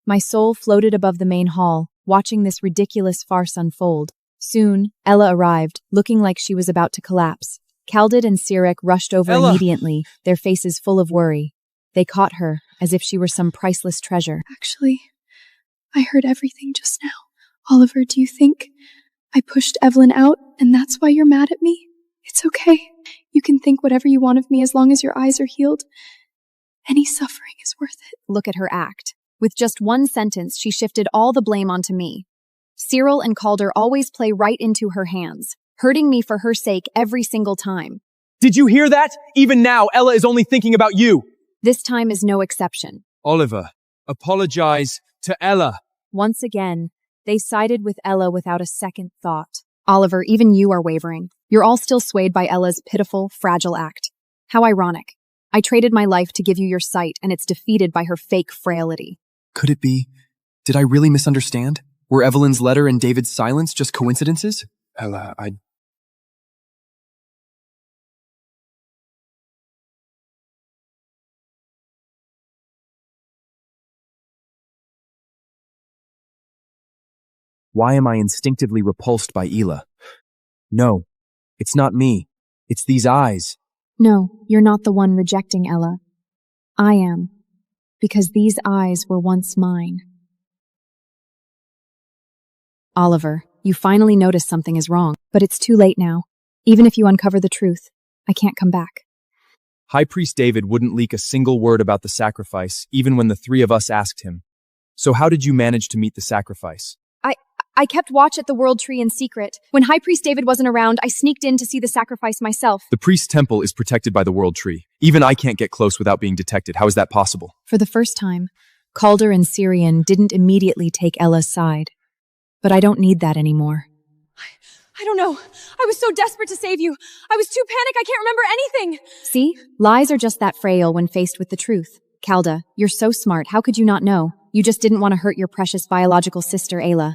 My soul floated above the main hall, watching this ridiculous farce unfold. Soon, Ella arrived, looking like she was about to collapse. Kaldid and Sirek rushed over Ella! Immediately, their faces full of worry. They caught her, as if she were some priceless treasure. Actually, I heard everything just now. Oliver, do you think I pushed Evelyn out and that's why you're mad at me? It's okay. You can think whatever you want of me as long as your eyes are healed. Any suffering is worth it. Look at her act. With just one sentence, she shifted all the blame onto me. Cyril and Calder always play right into her hands, hurting me for her sake every single time. Did you hear that? Even now, Ella is only thinking about you. This time is no exception. Oliver, apologize to Ella. Once again, they sided with Ella without a second thought. Oliver, even you are wavering. You're all still swayed by Ella's pitiful, fragile act. How ironic. I traded my life to give you your sight, and it's defeated by her fake frailty. Could it be? Did I really misunderstand? Were Evelyn's letter and David's silence just coincidences? Ella, Why am I instinctively repulsed by Ela? No, it's not me. It's these eyes. No, you're not the one rejecting Ella. I am. Because these eyes were once mine. Oliver, you finally noticed something is wrong, but it's too late now. Even if you uncover the truth, I can't come back. High Priest David wouldn't leak a single word about the sacrifice, even when the three of us asked him. So how did you manage to meet the sacrifice? I kept watch at the World Tree in secret. When High Priest David wasn't around, I sneaked in to see the sacrifice myself. The priest's temple is protected by the World Tree. Even I can't get close without being detected. How is that possible? For the first time, Calder and Syrian didn't immediately take Ella's side. But I don't need that anymore. I don't know. I was so desperate to save you. I was too panicked I can't remember anything. See? Lies are just that frail when faced with the truth. Calda, you're so smart. How could you not know? You just didn't want to hurt your precious biological sister, Ayla.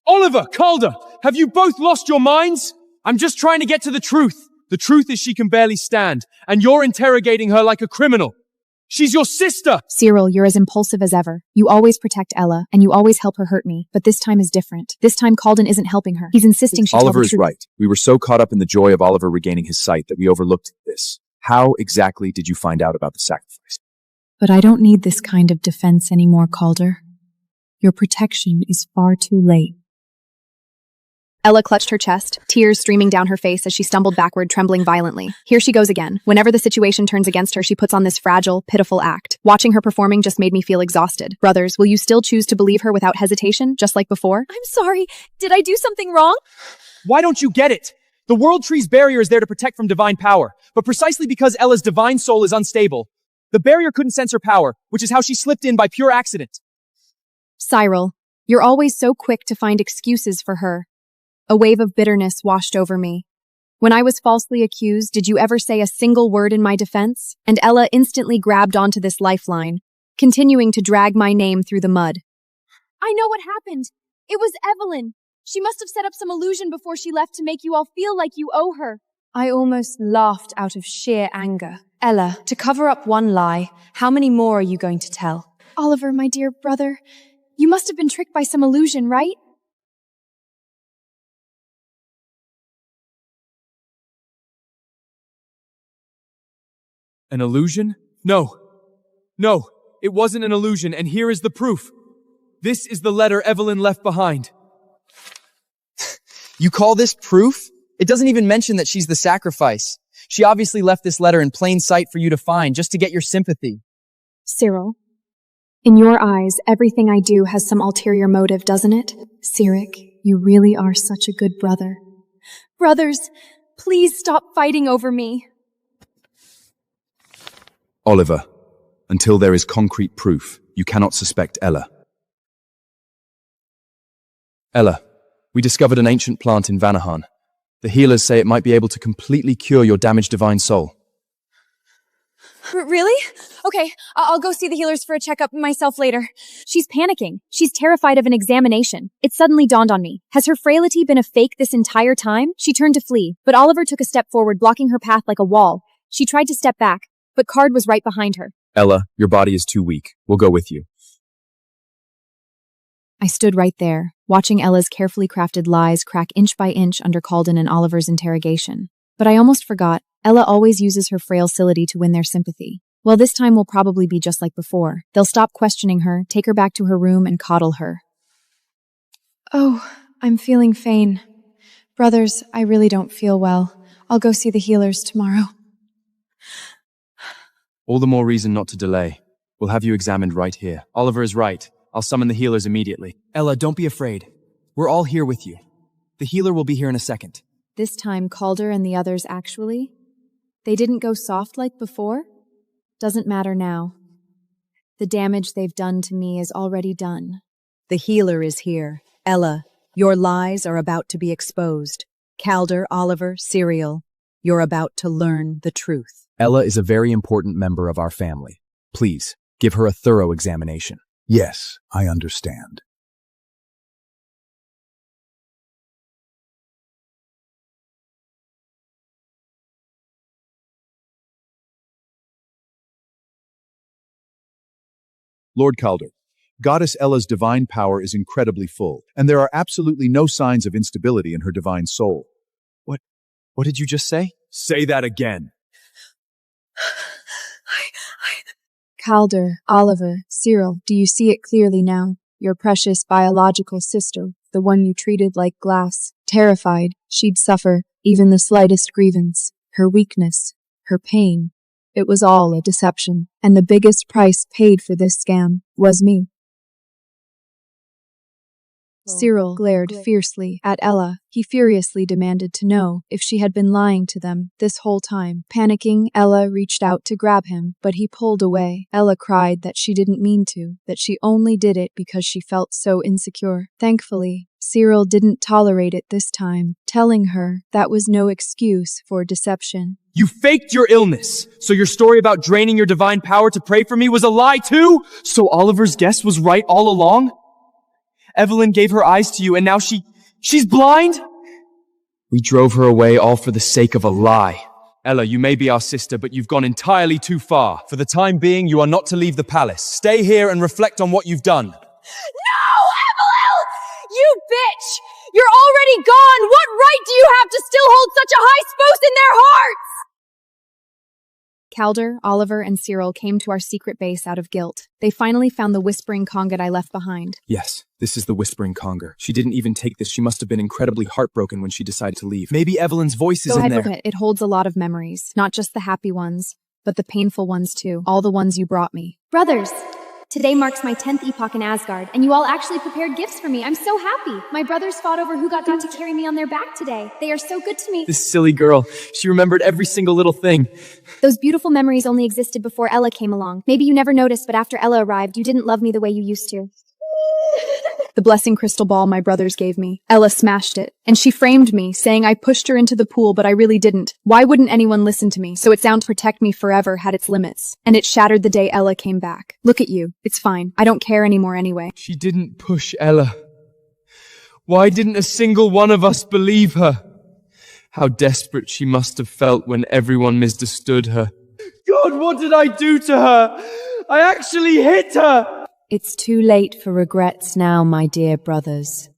Oliver, Calder, have you both lost your minds? I'm just trying to get to the truth. The truth is she can barely stand, and you're interrogating her like a criminal. She's your sister! Cyril, you're as impulsive as ever. You always protect Ella, and you always help her hurt me. But this time is different. This time Calden isn't helping her. He's insisting she tell the Oliver is truth. right. We were so caught up in the joy of Oliver regaining his sight that we overlooked this. How exactly did you find out about the sacrifice? But I don't need this kind of defense anymore, Calder. Your protection is far too late. Ella clutched her chest, tears streaming down her face as she stumbled backward, trembling violently. Here she goes again. Whenever the situation turns against her, she puts on this fragile, pitiful act. Watching her performing just made me feel exhausted. Brothers, will you still choose to believe her without hesitation, just like before? I'm sorry. Did I do something wrong? Why don't you get it? The World Tree's barrier is there to protect from divine power, but precisely because Ella's divine soul is unstable, the barrier couldn't sense her power, which is how she slipped in by pure accident. Cyril, you're always so quick to find excuses for her. A wave of bitterness washed over me. When I was falsely accused, did you ever say a single word in my defense? And Ella instantly grabbed onto this lifeline, continuing to drag my name through the mud. I know what happened. It was Evelyn. She must have set up some illusion before she left to make you all feel like you owe her. I almost laughed out of sheer anger. Ella, to cover up one lie, how many more are you going to tell? Oliver, my dear brother, you must have been tricked by some illusion, right? An illusion? No, it wasn't an illusion, and here is the proof. This is the letter Evelyn left behind. You call this proof? It doesn't even mention that she's the sacrifice. She obviously left this letter in plain sight for you to find, just to get your sympathy. Cyril, in your eyes, everything I do has some ulterior motive, doesn't it? Cyric, you really are such a good brother. Brothers, please stop fighting over me. Oliver, until there is concrete proof, you cannot suspect Ella. Ella, we discovered an ancient plant in Vanahan. The healers say it might be able to completely cure your damaged divine soul. Really? Okay, I'll go see the healers for a checkup myself later. She's panicking. She's terrified of an examination. It suddenly dawned on me. Has her frailty been a fake this entire time? She turned to flee, but Oliver took a step forward, blocking her path like a wall. She tried to step back, but Card was right behind her. Ella, your body is too weak. We'll go with you. I stood right there, watching Ella's carefully crafted lies crack inch by inch under Calden and Oliver's interrogation. But I almost forgot, Ella always uses her frailty to win their sympathy. Well, this time will probably be just like before. They'll stop questioning her, take her back to her room, and coddle her. Oh, I'm feeling faint. Brothers, I really don't feel well. I'll go see the healers tomorrow. All the more reason not to delay. We'll have you examined right here. Oliver is right. I'll summon the healers immediately. Ella, don't be afraid. We're all here with you. The healer will be here in a second. This time, Calder and the others actually? They didn't go soft like before? Doesn't matter now. The damage they've done to me is already done. The healer is here. Ella, your lies are about to be exposed. Calder, Oliver, Cyril, you're about to learn the truth. Ella is a very important member of our family. Please, give her a thorough examination. Yes, I understand. Lord Calder, Goddess Ella's divine power is incredibly full, and there are absolutely no signs of instability in her divine soul. What did you just say? Say that again. Calder, Oliver, Cyril, do you see it clearly now? Your precious biological sister, the one you treated like glass, terrified she'd suffer even the slightest grievance, her weakness, her pain. It was all a deception, and the biggest price paid for this scam was me. Cyril glared fiercely at Ella. He furiously demanded to know if she had been lying to them this whole time. Panicking, Ella reached out to grab him, but he pulled away. Ella cried that she didn't mean to, that she only did it because she felt so insecure. Thankfully, Cyril didn't tolerate it this time, telling her that was no excuse for deception. You faked your illness, so your story about draining your divine power to pray for me was a lie too? So Oliver's guess was right all along? Evelyn gave her eyes to you, and now she's blind? We drove her away all for the sake of a lie. Ella, you may be our sister, but you've gone entirely too far. For the time being, you are not to leave the palace. Stay here and reflect on what you've done. No, Evelyn! You bitch! You're already gone! What right do you have to still hold such a high post in their hearts? Calder, Oliver, and Cyril came to our secret base out of guilt. They finally found the whispering conga I left behind. Yes, this is the Whispering Conger. She didn't even take this. She must have been incredibly heartbroken when she decided to leave. Maybe Evelyn's voice is Go in ahead there. with it. It holds a lot of memories. Not just the happy ones, but the painful ones too. All the ones you brought me. Brothers, today marks my 10th epoch in Asgard, and you all actually prepared gifts for me. I'm so happy. My brothers fought over who got to carry me on their back today. They are so good to me. This silly girl. She remembered every single little thing. Those beautiful memories only existed before Ella came along. Maybe you never noticed, but after Ella arrived, you didn't love me the way you used to. The blessing crystal ball my brothers gave me. Ella smashed it, and she framed me, saying I pushed her into the pool, but I really didn't. Why wouldn't anyone listen to me? So its sound protect me forever had its limits, and it shattered the day Ella came back. Look at you. It's fine. I don't care anymore anyway. She didn't push Ella. Why didn't a single one of us believe her? How desperate she must have felt when everyone misunderstood her. God, what did I do to her? I actually hit her! It's too late for regrets now, my dear brothers.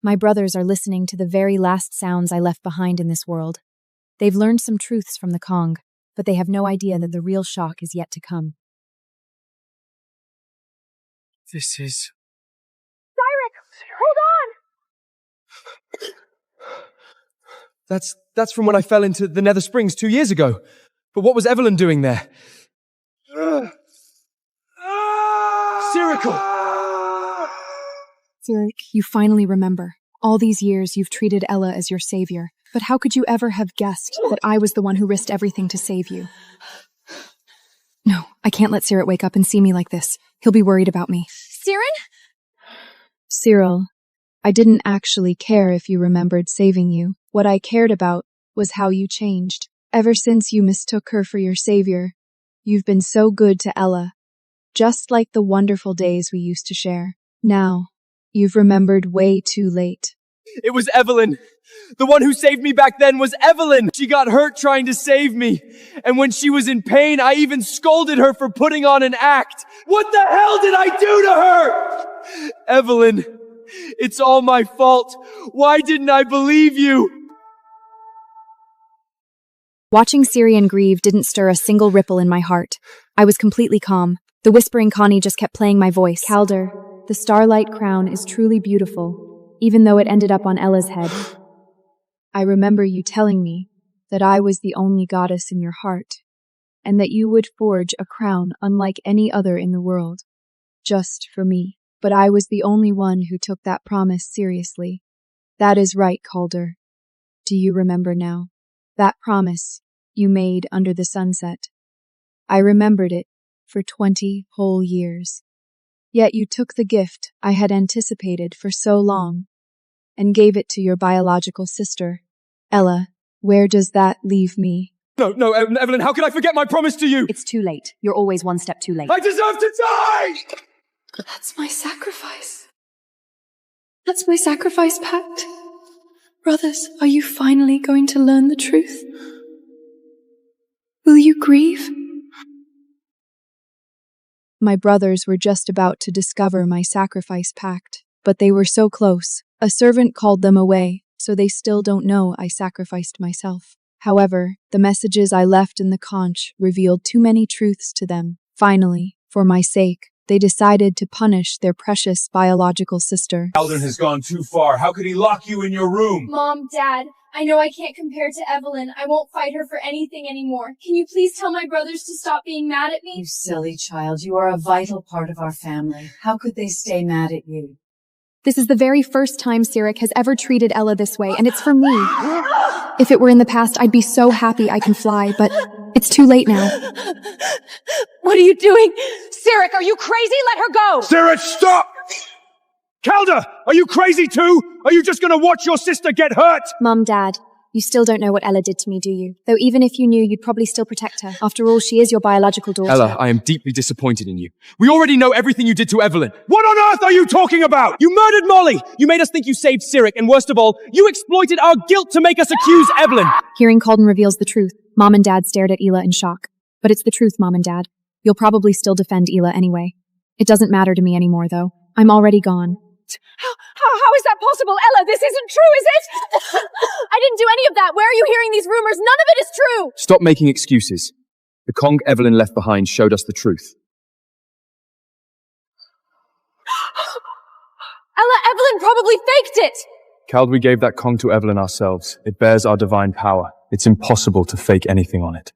My brothers are listening to the very last sounds I left behind in this world. They've learned some truths from the Kong, but they have no idea that the real shock is yet to come. This is... Hold on! That's from when I fell into the Nether Springs 2 years ago. But what was Evelyn doing there? Sirical! Cyric, you finally remember. All these years you've treated Ella as your savior. But how could you ever have guessed that I was the one who risked everything to save you? No, I can't let Cyril wake up and see me like this. He'll be worried about me. Siren? Cyril, I didn't actually care if you remembered saving you. What I cared about was how you changed. Ever since you mistook her for your savior, you've been so good to Ella. Just like the wonderful days we used to share. Now, you've remembered way too late. It was Evelyn. The one who saved me back then was Evelyn. She got hurt trying to save me. And when she was in pain, I even scolded her for putting on an act. What the hell did I do to her? Evelyn, it's all my fault. Why didn't I believe you? Watching Syrian grieve didn't stir a single ripple in my heart. I was completely calm. The whispering Connie just kept playing my voice. Calder, the starlight crown is truly beautiful, even though it ended up on Ella's head. I remember you telling me that I was the only goddess in your heart, and that you would forge a crown unlike any other in the world, just for me. But I was the only one who took that promise seriously. That is right, Calder. Do you remember now? That promise you made under the sunset. I remembered it for 20 whole years. Yet you took the gift I had anticipated for so long and gave it to your biological sister. Ella, where does that leave me? No, Evelyn, how could I forget my promise to you? It's too late. You're always one step too late. I deserve to die! That's my sacrifice. That's my sacrifice pact. Brothers, are you finally going to learn the truth? Will you grieve? My brothers were just about to discover my sacrifice pact, but they were so close. A servant called them away, so they still don't know I sacrificed myself. However, the messages I left in the conch revealed too many truths to them. Finally, for my sake, they decided to punish their precious biological sister. Alden has gone too far. How could he lock you in your room? Mom, Dad, I know I can't compare to Evelyn. I won't fight her for anything anymore. Can you please tell my brothers to stop being mad at me? You silly child, you are a vital part of our family. How could they stay mad at you? This is the very first time Cyric has ever treated Ella this way, and it's for me. If it were in the past, I'd be so happy I can fly, but it's too late now. What are you doing? Cyric, are you crazy? Let her go! Cyric, stop! Calder, are you crazy too? Are you just gonna watch your sister get hurt? Mom, Dad, you still don't know what Ella did to me, do you? Though even if you knew, you'd probably still protect her. After all, she is your biological daughter. Ella, I am deeply disappointed in you. We already know everything you did to Evelyn. What on earth are you talking about? You murdered Molly! You made us think you saved Cyric, and worst of all, you exploited our guilt to make us accuse Evelyn! Hearing Calden reveals the truth, Mom and Dad stared at Ela in shock. But it's the truth, Mom and Dad. You'll probably still defend Ela anyway. It doesn't matter to me anymore, though. I'm already gone. How is that possible? Ella, this isn't true, is it? I didn't do any of that. Where are you hearing these rumors? None of it is true. Stop making excuses. The Kong Evelyn left behind showed us the truth. Ella, Evelyn probably faked it. Cald, we gave that Kong to Evelyn ourselves. It bears our divine power. It's impossible to fake anything on it.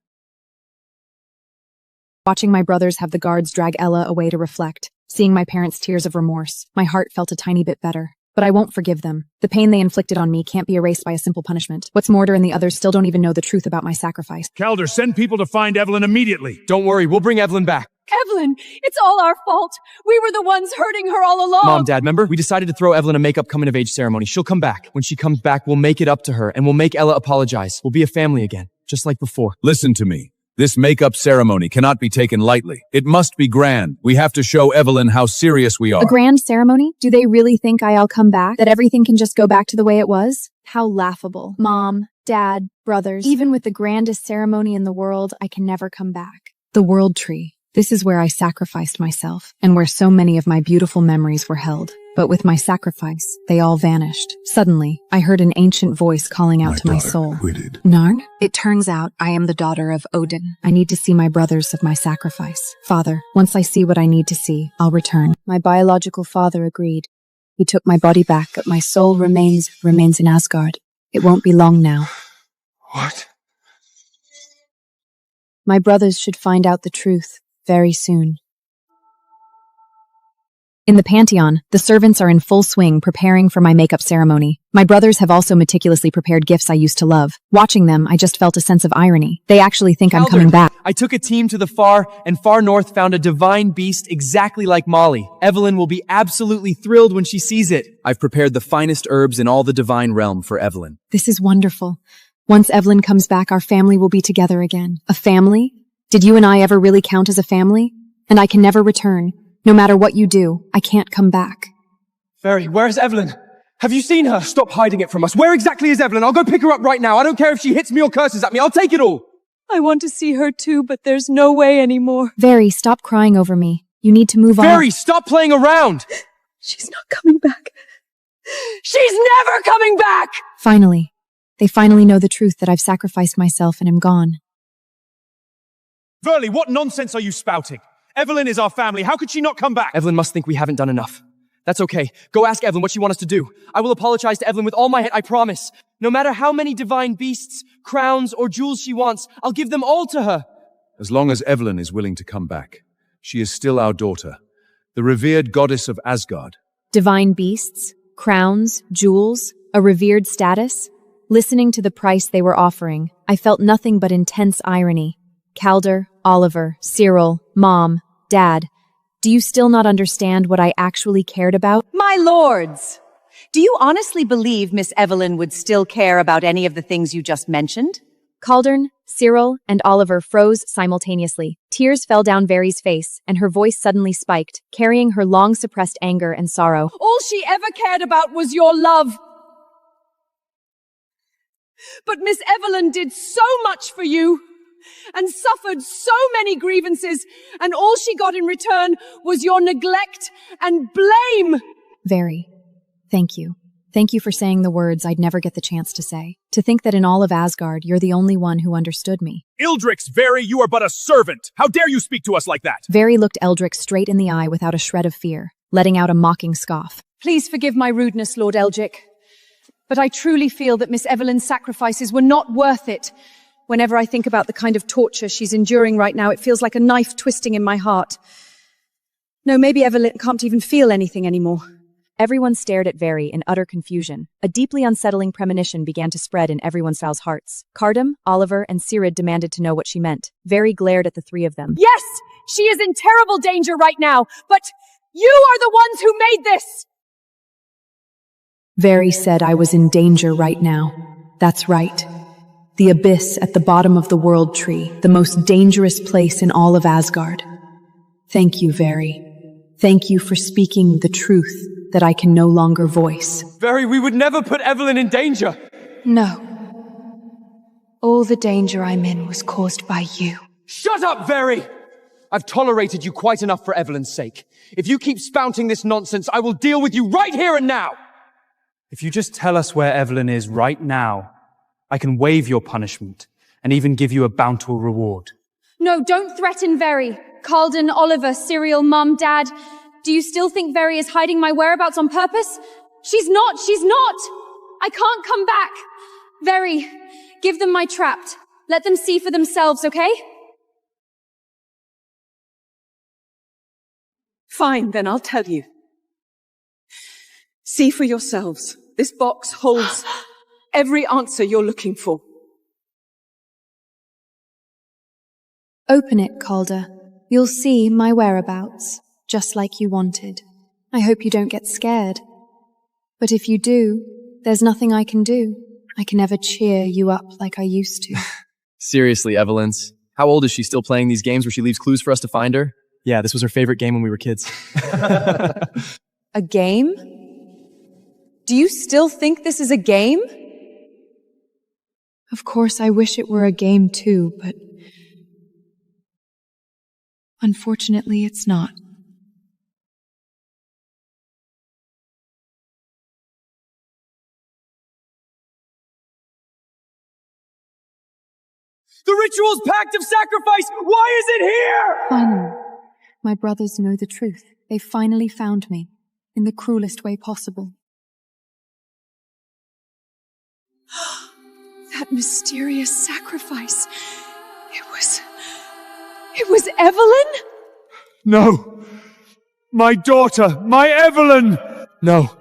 Watching my brothers have the guards drag Ella away to reflect, seeing my parents' tears of remorse, my heart felt a tiny bit better. But I won't forgive them. The pain they inflicted on me can't be erased by a simple punishment. What's Mortar and the others still don't even know the truth about my sacrifice. Calder, send people to find Evelyn immediately. Don't worry, we'll bring Evelyn back. Evelyn, it's all our fault. We were the ones hurting her all along. Mom, Dad, remember? We decided to throw Evelyn a makeup coming-of-age ceremony. She'll come back. When she comes back, we'll make it up to her, and we'll make Ella apologize. We'll be a family again, just like before. Listen to me. This makeup ceremony cannot be taken lightly. It must be grand. We have to show Evelyn how serious we are. A grand ceremony? Do they really think I'll come back? That everything can just go back to the way it was? How laughable. Mom, Dad, brothers, even with the grandest ceremony in the world, I can never come back. The World Tree. This is where I sacrificed myself, and where so many of my beautiful memories were held. But with my sacrifice, they all vanished. Suddenly, I heard an ancient voice calling out to my soul. Narn? It turns out I am the daughter of Odin. I need to see my brothers of my sacrifice. Father, once I see what I need to see, I'll return. My biological father agreed. He took my body back, but my soul remains in Asgard. It won't be long now. What? My brothers should find out the truth very soon. In the Pantheon, the servants are in full swing preparing for my makeup ceremony. My brothers have also meticulously prepared gifts I used to love. Watching them, I just felt a sense of irony. They actually think I'm coming back. I took a team to the far north, found a divine beast exactly like Molly. Evelyn will be absolutely thrilled when she sees it. I've prepared the finest herbs in all the divine realm for Evelyn. This is wonderful. Once Evelyn comes back, our family will be together again. A family? Did you and I ever really count as a family? And I can never return. No matter what you do, I can't come back. Fairy, where's Evelyn? Have you seen her? Stop hiding it from us. Where exactly is Evelyn? I'll go pick her up right now. I don't care if she hits me or curses at me. I'll take it all. I want to see her too, but there's no way anymore. Very, stop crying over me. You need to move on. Fairy, stop playing around. She's not coming back. She's never coming back! Finally. They finally know the truth that I've sacrificed myself and am gone. Verley, what nonsense are you spouting? Evelyn is our family. How could she not come back? Evelyn must think we haven't done enough. That's okay. Go ask Evelyn what she wants us to do. I will apologize to Evelyn with all my heart, I promise. No matter how many divine beasts, crowns, or jewels she wants, I'll give them all to her. As long as Evelyn is willing to come back, she is still our daughter, the revered goddess of Asgard. Divine beasts, crowns, jewels, a revered status. Listening to the price they were offering, I felt nothing but intense irony. Calder, Oliver, Cyril, Mom, Dad, do you still not understand what I actually cared about? My lords, do you honestly believe Miss Evelyn would still care about any of the things you just mentioned? Caldern, Cyril, and Oliver froze simultaneously. Tears fell down Very's face, and her voice suddenly spiked, carrying her long-suppressed anger and sorrow. All she ever cared about was your love. But Miss Evelyn did so much for you, and suffered so many grievances, and all she got in return was your neglect and blame. Very. Thank you. Thank you for saying the words I'd never get the chance to say. To think that in all of Asgard, you're the only one who understood me. Ildrix, Very, you are but a servant. How dare you speak to us like that? Very looked Eldrick straight in the eye without a shred of fear, letting out a mocking scoff. Please forgive my rudeness, Lord Eldrick, but I truly feel that Miss Evelyn's sacrifices were not worth it. Whenever I think about the kind of torture she's enduring right now, it feels like a knife twisting in my heart. No, maybe Evelyn can't even feel anything anymore. Everyone stared at Very in utter confusion. A deeply unsettling premonition began to spread in everyone's hearts. Cardam, Oliver, and Cirid demanded to know what she meant. Very glared at the three of them. Yes, she is in terrible danger right now, but you are the ones who made this! Very said I was in danger right now. That's right. The abyss at the bottom of the World Tree, the most dangerous place in all of Asgard. Thank you, Very. Thank you for speaking the truth that I can no longer voice. Very, we would never put Evelyn in danger. No. All the danger I'm in was caused by you. Shut up, Very! I've tolerated you quite enough for Evelyn's sake. If you keep spouting this nonsense, I will deal with you right here and now! If you just tell us where Evelyn is right now, I can waive your punishment and even give you a bountiful reward. No, don't threaten Very. Calden, Oliver, Cyril, Mum, Dad. Do you still think Very is hiding my whereabouts on purpose? She's not! I can't come back! Very, give them my trapped. Let them see for themselves, okay? Fine, then I'll tell you. See for yourselves. This box holds every answer you're looking for. Open it, Calder. You'll see my whereabouts, just like you wanted. I hope you don't get scared. But if you do, there's nothing I can do. I can never cheer you up like I used to. Seriously, Evelyn's. How old is she, still playing these games where she leaves clues for us to find her? Yeah, this was her favorite game when we were kids. A game? Do you still think this is a game? Of course, I wish it were a game too, but unfortunately, it's not. The ritual's pact of sacrifice! Why is it here? Finally, my brothers know the truth. They finally found me, in the cruelest way possible. That mysterious sacrifice. It was Evelyn? No! My daughter! My Evelyn! No.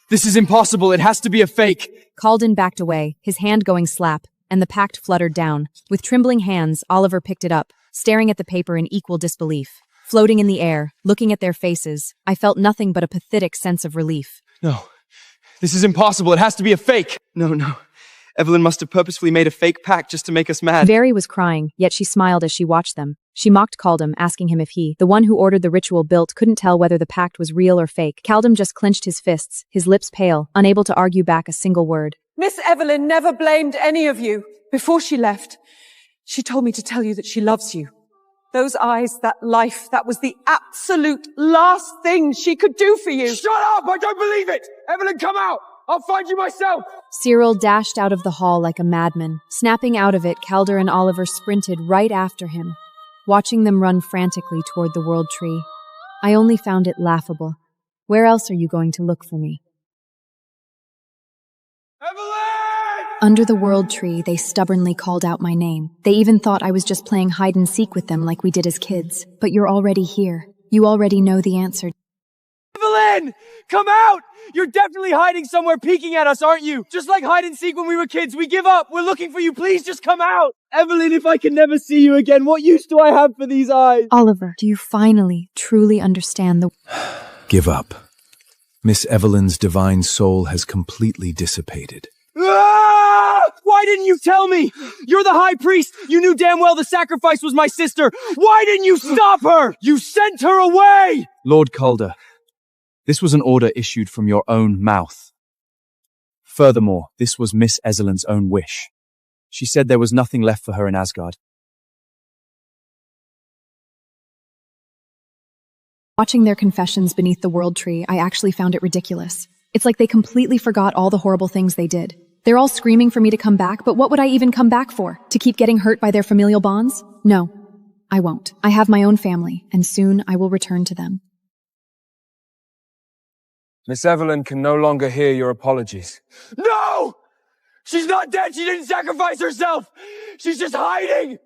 This is impossible. It has to be a fake. Calden backed away, his hand going slap, and the pact fluttered down. With trembling hands, Oliver picked it up, staring at the paper in equal disbelief. Floating in the air, looking at their faces, I felt nothing but a pathetic sense of relief. No. This is impossible. It has to be a fake. No. Evelyn must have purposefully made a fake pact just to make us mad. Very was crying, yet she smiled as she watched them. She mocked Caldum, asking him if he, the one who ordered the ritual built, couldn't tell whether the pact was real or fake. Caldum just clenched his fists, his lips pale, unable to argue back a single word. Miss Evelyn never blamed any of you. Before she left, she told me to tell you that she loves you. Those eyes, that life, that was the absolute last thing she could do for you. Shut up! I don't believe it! Evelyn, come out! I'll find you myself! Cyril dashed out of the hall like a madman. Snapping out of it, Calder and Oliver sprinted right after him, watching them run frantically toward the World Tree. I only found it laughable. Where else are you going to look for me? Under the World Tree, they stubbornly called out my name. They even thought I was just playing hide and seek with them like we did as kids. But you're already here. You already know the answer. Evelyn! Come out! You're definitely hiding somewhere peeking at us, aren't you? Just like hide and seek when we were kids. We give up. We're looking for you. Please just come out. Evelyn, if I can never see you again, what use do I have for these eyes? Oliver, do you finally, truly understand the... Give up. Miss Evelyn's divine soul has completely dissipated. Ah! Why didn't you tell me? You're the high priest. You knew damn well the sacrifice was my sister. Why didn't you stop her? You sent her away! Lord Calder, this was an order issued from your own mouth. Furthermore, this was Miss Evelyn's own wish. She said there was nothing left for her in Asgard. Watching their confessions beneath the World Tree, I actually found it ridiculous. It's like they completely forgot all the horrible things they did. They're all screaming for me to come back, but what would I even come back for? To keep getting hurt by their familial bonds? No, I won't. I have my own family, and soon I will return to them. Miss Evelyn can no longer hear your apologies. No! She's not dead. She didn't sacrifice herself. She's just hiding.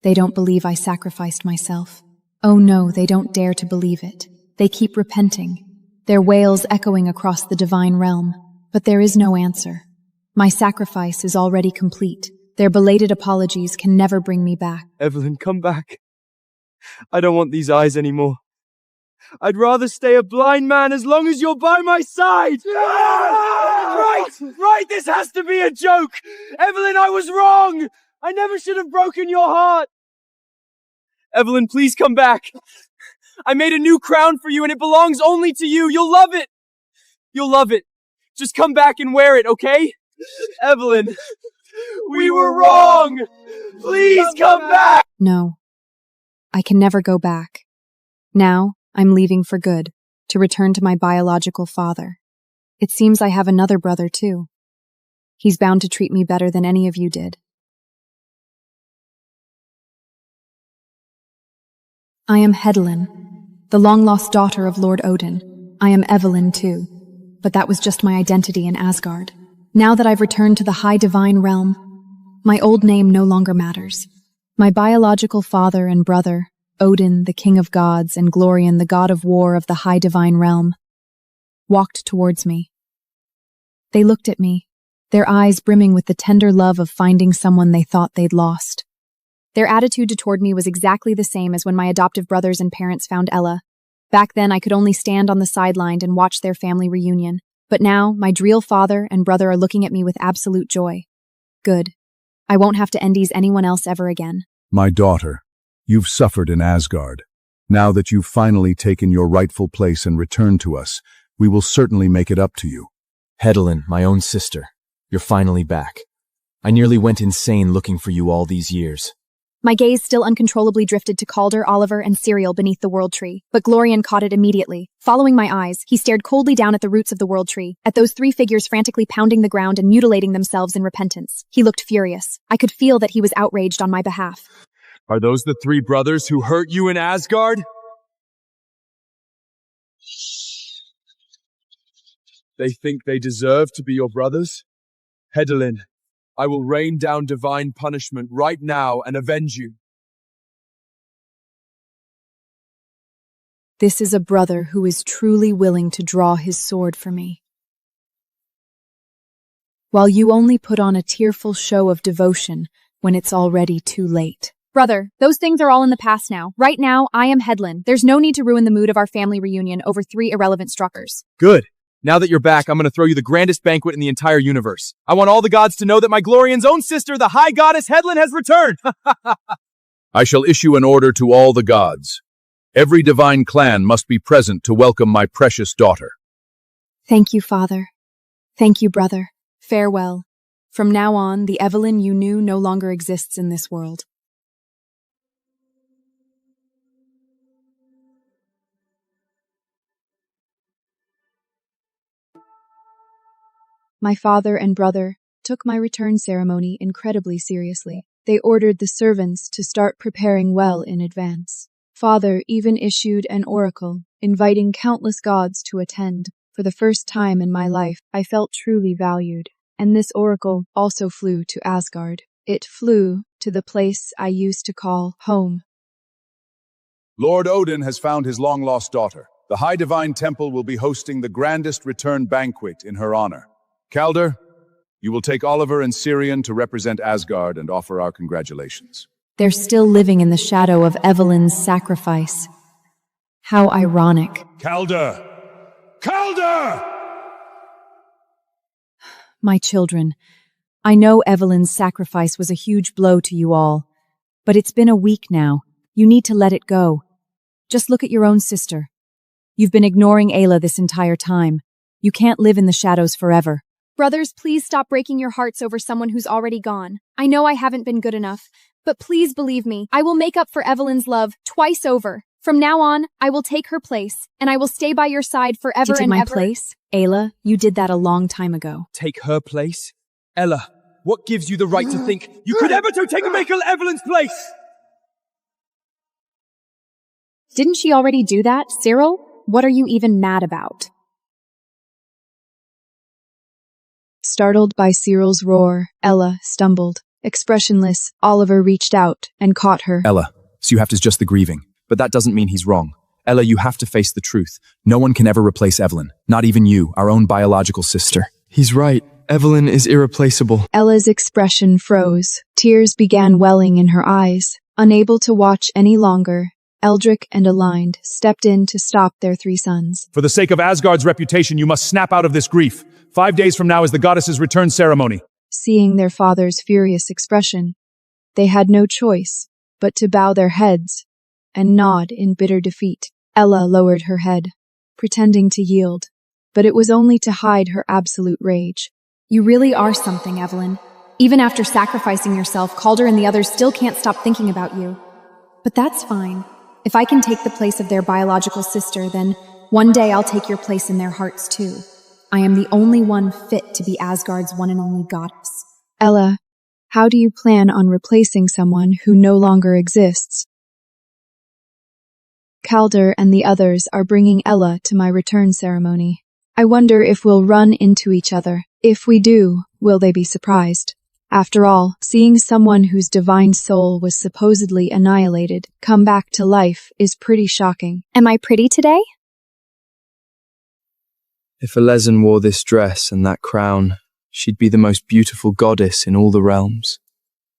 They don't believe I sacrificed myself. Oh no, they don't dare to believe it. They keep repenting, their wails echoing across the divine realm. But there is no answer. My sacrifice is already complete. Their belated apologies can never bring me back. Evelyn, come back. I don't want these eyes anymore. I'd rather stay a blind man as long as you're by my side. Right, this has to be a joke. Evelyn, I was wrong. I never should have broken your heart. Evelyn, please come back. I made a new crown for you and it belongs only to you. You'll love it. You'll love it. Just come back and wear it, okay? Evelyn, we were wrong. Please come back. No, I can never go back. Now, I'm leaving for good, to return to my biological father. It seems I have another brother, too. He's bound to treat me better than any of you did. I am Hedelin, the long-lost daughter of Lord Odin. I am Evelyn, too, but that was just my identity in Asgard. Now that I've returned to the high divine realm, my old name no longer matters. My biological father and brother, Odin, the king of gods, and Glorian, the god of war of the high divine realm, walked towards me. They looked at me, their eyes brimming with the tender love of finding someone they thought they'd lost. Their attitude toward me was exactly the same as when my adoptive brothers and parents found Ella. Back then, I could only stand on the sideline and watch their family reunion. But now, my real father and brother are looking at me with absolute joy. Good. I won't have to endies anyone else ever again. My daughter, you've suffered in Asgard. Now that you've finally taken your rightful place and returned to us, we will certainly make it up to you. Hedelin, my own sister, you're finally back. I nearly went insane looking for you all these years. My gaze still uncontrollably drifted to Calder, Oliver, and Cyril beneath the World Tree, but Glorian caught it immediately. Following my eyes, he stared coldly down at the roots of the World Tree, at those three figures frantically pounding the ground and mutilating themselves in repentance. He looked furious. I could feel that he was outraged on my behalf. Are those the three brothers who hurt you in Asgard? They think they deserve to be your brothers? Hedelin, I will rain down divine punishment right now and avenge you. This is a brother who is truly willing to draw his sword for me. While you only put on a tearful show of devotion when it's already too late. Brother, those things are all in the past now. Right now, I am Hedelin. There's no need to ruin the mood of our family reunion over three irrelevant Struckers. Good. Now that you're back, I'm going to throw you the grandest banquet in the entire universe. I want all the gods to know that my Glorian's own sister, the high goddess Hedelin, has returned. I shall issue an order to all the gods. Every divine clan must be present to welcome my precious daughter. Thank you, Father. Thank you, brother. Farewell. From now on, the Evelyn you knew no longer exists in this world. My father and brother took my return ceremony incredibly seriously. They ordered the servants to start preparing well in advance. Father even issued an oracle, inviting countless gods to attend. For the first time in my life, I felt truly valued. And this oracle also flew to Asgard. It flew to the place I used to call home. Lord Odin has found his long-lost daughter. The High Divine Temple will be hosting the grandest return banquet in her honor. Calder, you will take Oliver and Syrian to represent Asgard and offer our congratulations. They're still living in the shadow of Evelyn's sacrifice. How ironic. Calder! Calder! My children, I know Evelyn's sacrifice was a huge blow to you all, but it's been a week now. You need to let it go. Just look at your own sister. You've been ignoring Ayla this entire time. You can't live in the shadows forever. Brothers, please stop breaking your hearts over someone who's already gone. I know I haven't been good enough, but please believe me, I will make up for Evelyn's love twice over. From now on, I will take her place, and I will stay by your side forever and ever. Take my place? Ayla, you did that a long time ago. Take her place? Ella, what gives you the right to think you could ever take Evelyn's place? Didn't she already do that, Cyril? What are you even mad about? Startled by Cyril's roar, Ella stumbled. Expressionless, Oliver reached out and caught her. Ella, Suhaft is just the grieving, but that doesn't mean he's wrong. Ella, you have to face the truth. No one can ever replace Evelyn, not even you, our own biological sister. He's right. Evelyn is irreplaceable. Ella's expression froze. Tears began welling in her eyes. Unable to watch any longer, Eldrick and Aligned stepped in to stop their three sons. For the sake of Asgard's reputation, you must snap out of this grief. 5 days from now is the goddess's return ceremony. Seeing their father's furious expression, they had no choice but to bow their heads and nod in bitter defeat. Ella lowered her head, pretending to yield, but it was only to hide her absolute rage. You really are something, Evelyn. Even after sacrificing yourself, Calder and the others still can't stop thinking about you. But that's fine. If I can take the place of their biological sister, then one day I'll take your place in their hearts too. I am the only one fit to be Asgard's one and only goddess. Ella, how do you plan on replacing someone who no longer exists? Calder and the others are bringing Ella to my return ceremony. I wonder if we'll run into each other. If we do, will they be surprised? After all, seeing someone whose divine soul was supposedly annihilated come back to life is pretty shocking. Am I pretty today? If Elezen wore this dress and that crown, she'd be the most beautiful goddess in all the realms.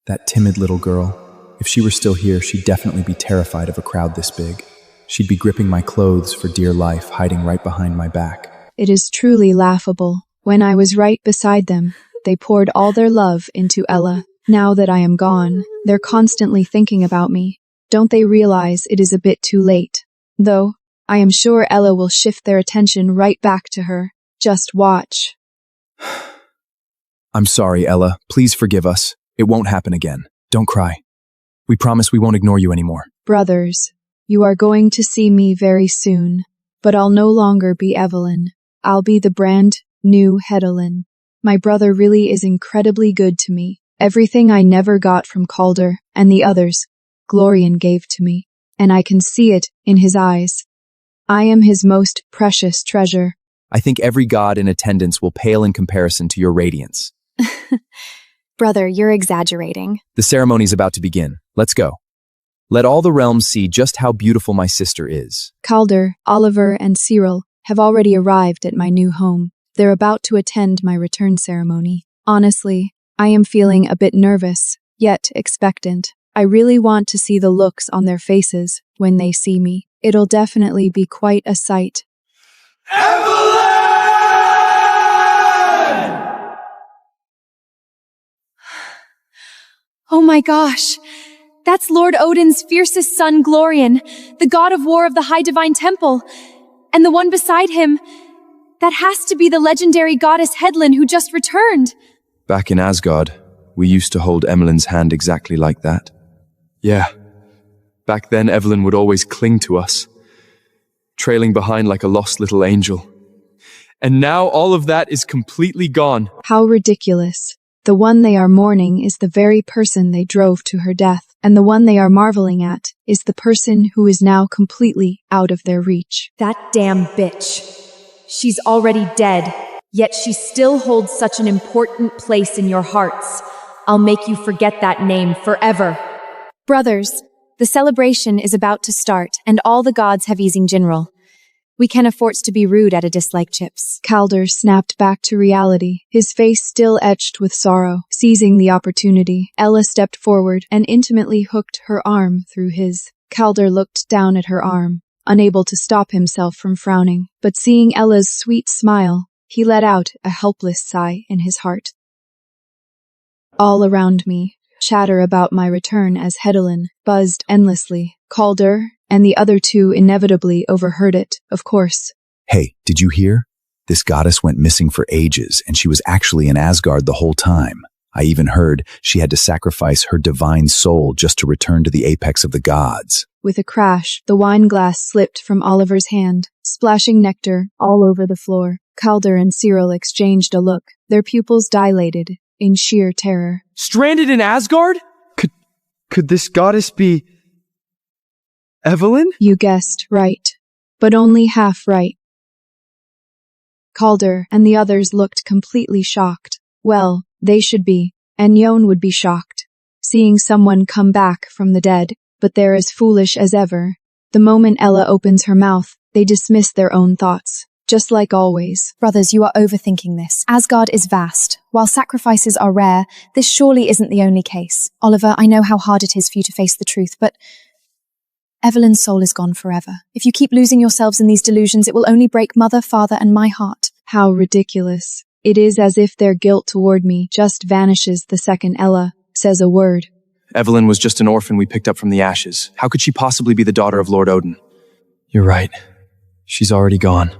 That timid little girl. If she were still here, she'd definitely be terrified of a crowd this big. She'd be gripping my clothes for dear life, hiding right behind my back. It is truly laughable. When I was right beside them, they poured all their love into Ella. Now that I am gone, they're constantly thinking about me. Don't they realize it is a bit too late? Though, I am sure Ella will shift their attention right back to her. Just watch. I'm sorry, Ella. Please forgive us. It won't happen again. Don't cry. We promise we won't ignore you anymore. Brothers, you are going to see me very soon, but I'll no longer be Evelyn. I'll be the brand new Hedelin. My brother really is incredibly good to me. Everything I never got from Calder and the others, Glorian gave to me, and I can see it in his eyes. I am his most precious treasure. I think every god in attendance will pale in comparison to your radiance. Brother, you're exaggerating. The ceremony's about to begin. Let's go. Let all the realms see just how beautiful my sister is. Calder, Oliver, and Cyril have already arrived at my new home. They're about to attend my return ceremony. Honestly, I am feeling a bit nervous, yet expectant. I really want to see the looks on their faces when they see me. It'll definitely be quite a sight. Evelyn! Oh my gosh! That's Lord Odin's fiercest son, Glorian, the god of war of the High Divine Temple. And the one beside him, that has to be the legendary goddess Hedelin who just returned. Back in Asgard, we used to hold Emmeline's hand exactly like that. Yeah. Back then, Evelyn would always cling to us, trailing behind like a lost little angel. And now all of that is completely gone. How ridiculous. The one they are mourning is the very person they drove to her death, and the one they are marveling at is the person who is now completely out of their reach. That damn bitch. She's already dead, yet she still holds such an important place in your hearts. I'll make you forget that name forever. Brothers, the celebration is about to start, and all the gods have easing general. We can afford to be rude at a dislike chips. Calder snapped back to reality, his face still etched with sorrow. Seizing the opportunity, Ella stepped forward and intimately hooked her arm through his. Calder looked down at her arm, unable to stop himself from frowning, but seeing Ella's sweet smile, he let out a helpless sigh in his heart. All around me, chatter about my return as Hedelin buzzed endlessly. Calder and the other two inevitably overheard it, of course. Hey, did you hear? This goddess went missing for ages, and she was actually in Asgard the whole time. I even heard she had to sacrifice her divine soul just to return to the apex of the gods. With a crash, the wine glass slipped from Oliver's hand, splashing nectar all over the floor. Calder and Cyril exchanged a look, their pupils dilated in sheer terror. Stranded in Asgard? Could this goddess be Evelyn? You guessed right, but only half right. Calder and the others looked completely shocked. Well, they should be, and Yon would be shocked, seeing someone come back from the dead, but they're as foolish as ever. The moment Ella opens her mouth, they dismiss their own thoughts, just like always. Brothers, you are overthinking this. Asgard is vast. While sacrifices are rare, this surely isn't the only case. Oliver, I know how hard it is for you to face the truth, but Evelyn's soul is gone forever. If you keep losing yourselves in these delusions, it will only break Mother, Father, and my heart. How ridiculous. It is as if their guilt toward me just vanishes the second Ella says a word. Evelyn was just an orphan we picked up from the ashes. How could she possibly be the daughter of Lord Odin? You're right. She's already gone.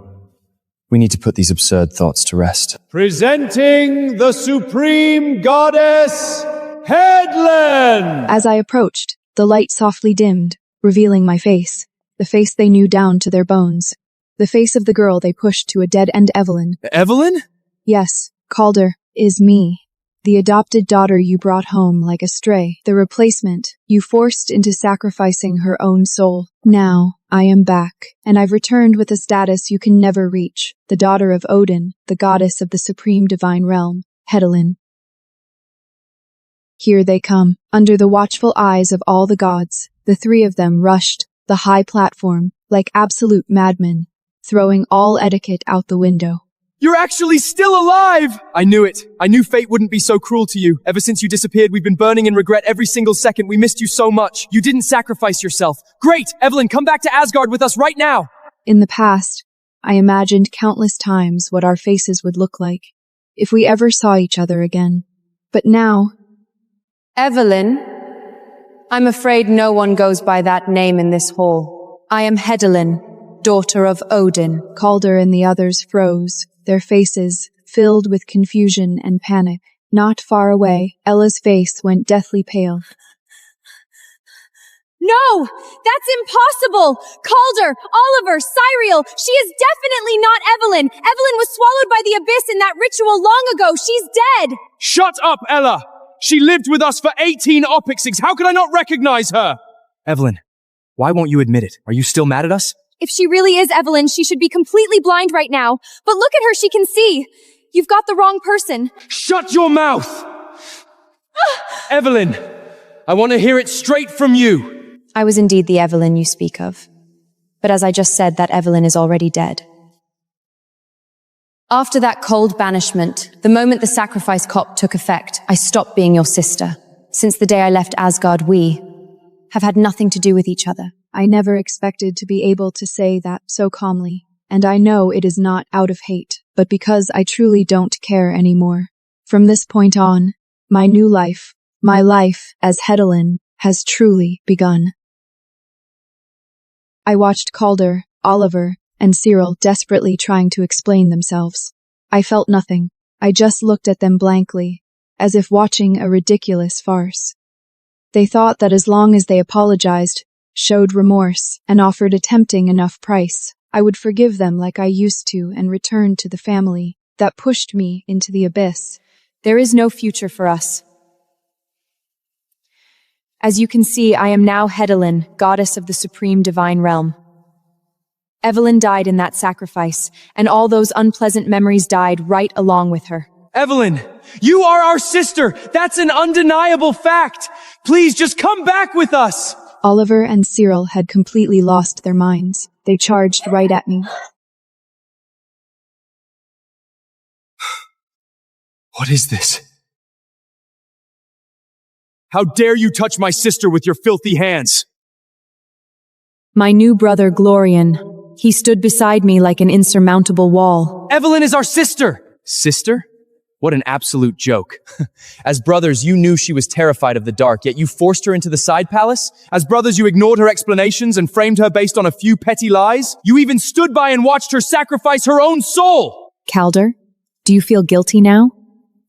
We need to put these absurd thoughts to rest. Presenting the supreme goddess, Headland! As I approached, the light softly dimmed, revealing my face, the face they knew down to their bones. The face of the girl they pushed to a dead-end Evelyn. Evelyn? Yes, Calder is me. The adopted daughter you brought home like a stray. The replacement you forced into sacrificing her own soul. Now, I am back, and I've returned with a status you can never reach. The daughter of Odin, the goddess of the supreme divine realm, Hedelin. Here they come. Under the watchful eyes of all the gods, the three of them rushed the high platform like absolute madmen, throwing all etiquette out the window. You're actually still alive! I knew it. I knew fate wouldn't be so cruel to you. Ever since you disappeared, we've been burning in regret every single second. We missed you so much. You didn't sacrifice yourself. Great! Evelyn, come back to Asgard with us right now! In the past, I imagined countless times what our faces would look like if we ever saw each other again. But now... Evelyn, I'm afraid no one goes by that name in this hall. I am Hedelin, daughter of Odin. Calder and the others froze, their faces filled with confusion and panic. Not far away, Ella's face went deathly pale. No! That's impossible! Calder, Oliver, Cyriel, she is definitely not Evelyn! Evelyn was swallowed by the abyss in that ritual long ago! She's dead! Shut up, Ella! She lived with us for 18 Opixigs! How could I not recognize her? Evelyn, why won't you admit it? Are you still mad at us? If she really is Evelyn, she should be completely blind right now. But look at her, she can see! You've got the wrong person. Shut your mouth! Evelyn, I want to hear it straight from you! I was indeed the Evelyn you speak of. But as I just said, that Evelyn is already dead. After that cold banishment, the moment the sacrifice cop took effect, I stopped being your sister. Since the day I left Asgard, we have had nothing to do with each other. I never expected to be able to say that so calmly, and I know it is not out of hate, but because I truly don't care anymore. From this point on, my new life, my life as Hedelin, has truly begun. I watched Calder, Oliver, and Cyril desperately trying to explain themselves. I felt nothing. I just looked at them blankly, as if watching a ridiculous farce. They thought that as long as they apologized, showed remorse, and offered a tempting enough price, I would forgive them like I used to and return to the family that pushed me into the abyss. There is no future for us. As you can see, I am now Hedelin, goddess of the supreme divine realm. Evelyn died in that sacrifice, and all those unpleasant memories died right along with her. Evelyn, you are our sister! That's an undeniable fact! Please, just come back with us! Oliver and Cyril had completely lost their minds. They charged right at me. What is this? How dare you touch my sister with your filthy hands? My new brother, Glorian. He stood beside me like an insurmountable wall. Evelyn is our sister! Sister? What an absolute joke. As brothers, you knew she was terrified of the dark, yet you forced her into the side palace? As brothers, you ignored her explanations and framed her based on a few petty lies? You even stood by and watched her sacrifice her own soul! Calder, do you feel guilty now?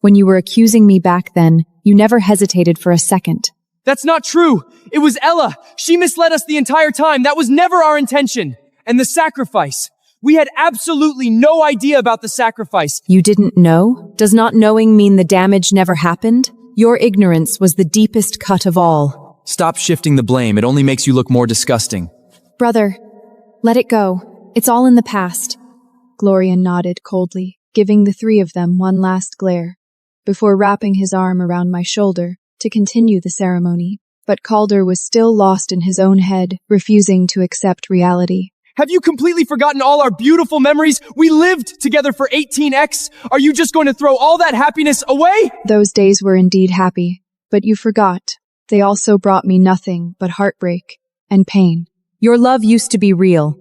When you were accusing me back then, you never hesitated for a second. That's not true! It was Ella! She misled us the entire time! That was never our intention! And the sacrifice. We had absolutely no idea about the sacrifice. You didn't know? Does not knowing mean the damage never happened? Your ignorance was the deepest cut of all. Stop shifting the blame. It only makes you look more disgusting. Brother, let it go. It's all in the past. Glorian nodded coldly, giving the three of them one last glare, before wrapping his arm around my shoulder to continue the ceremony. But Calder was still lost in his own head, refusing to accept reality. Have you completely forgotten all our beautiful memories? We lived together for 18x. Are you just going to throw all that happiness away? Those days were indeed happy, but you forgot. They also brought me nothing but heartbreak and pain. Your love used to be real.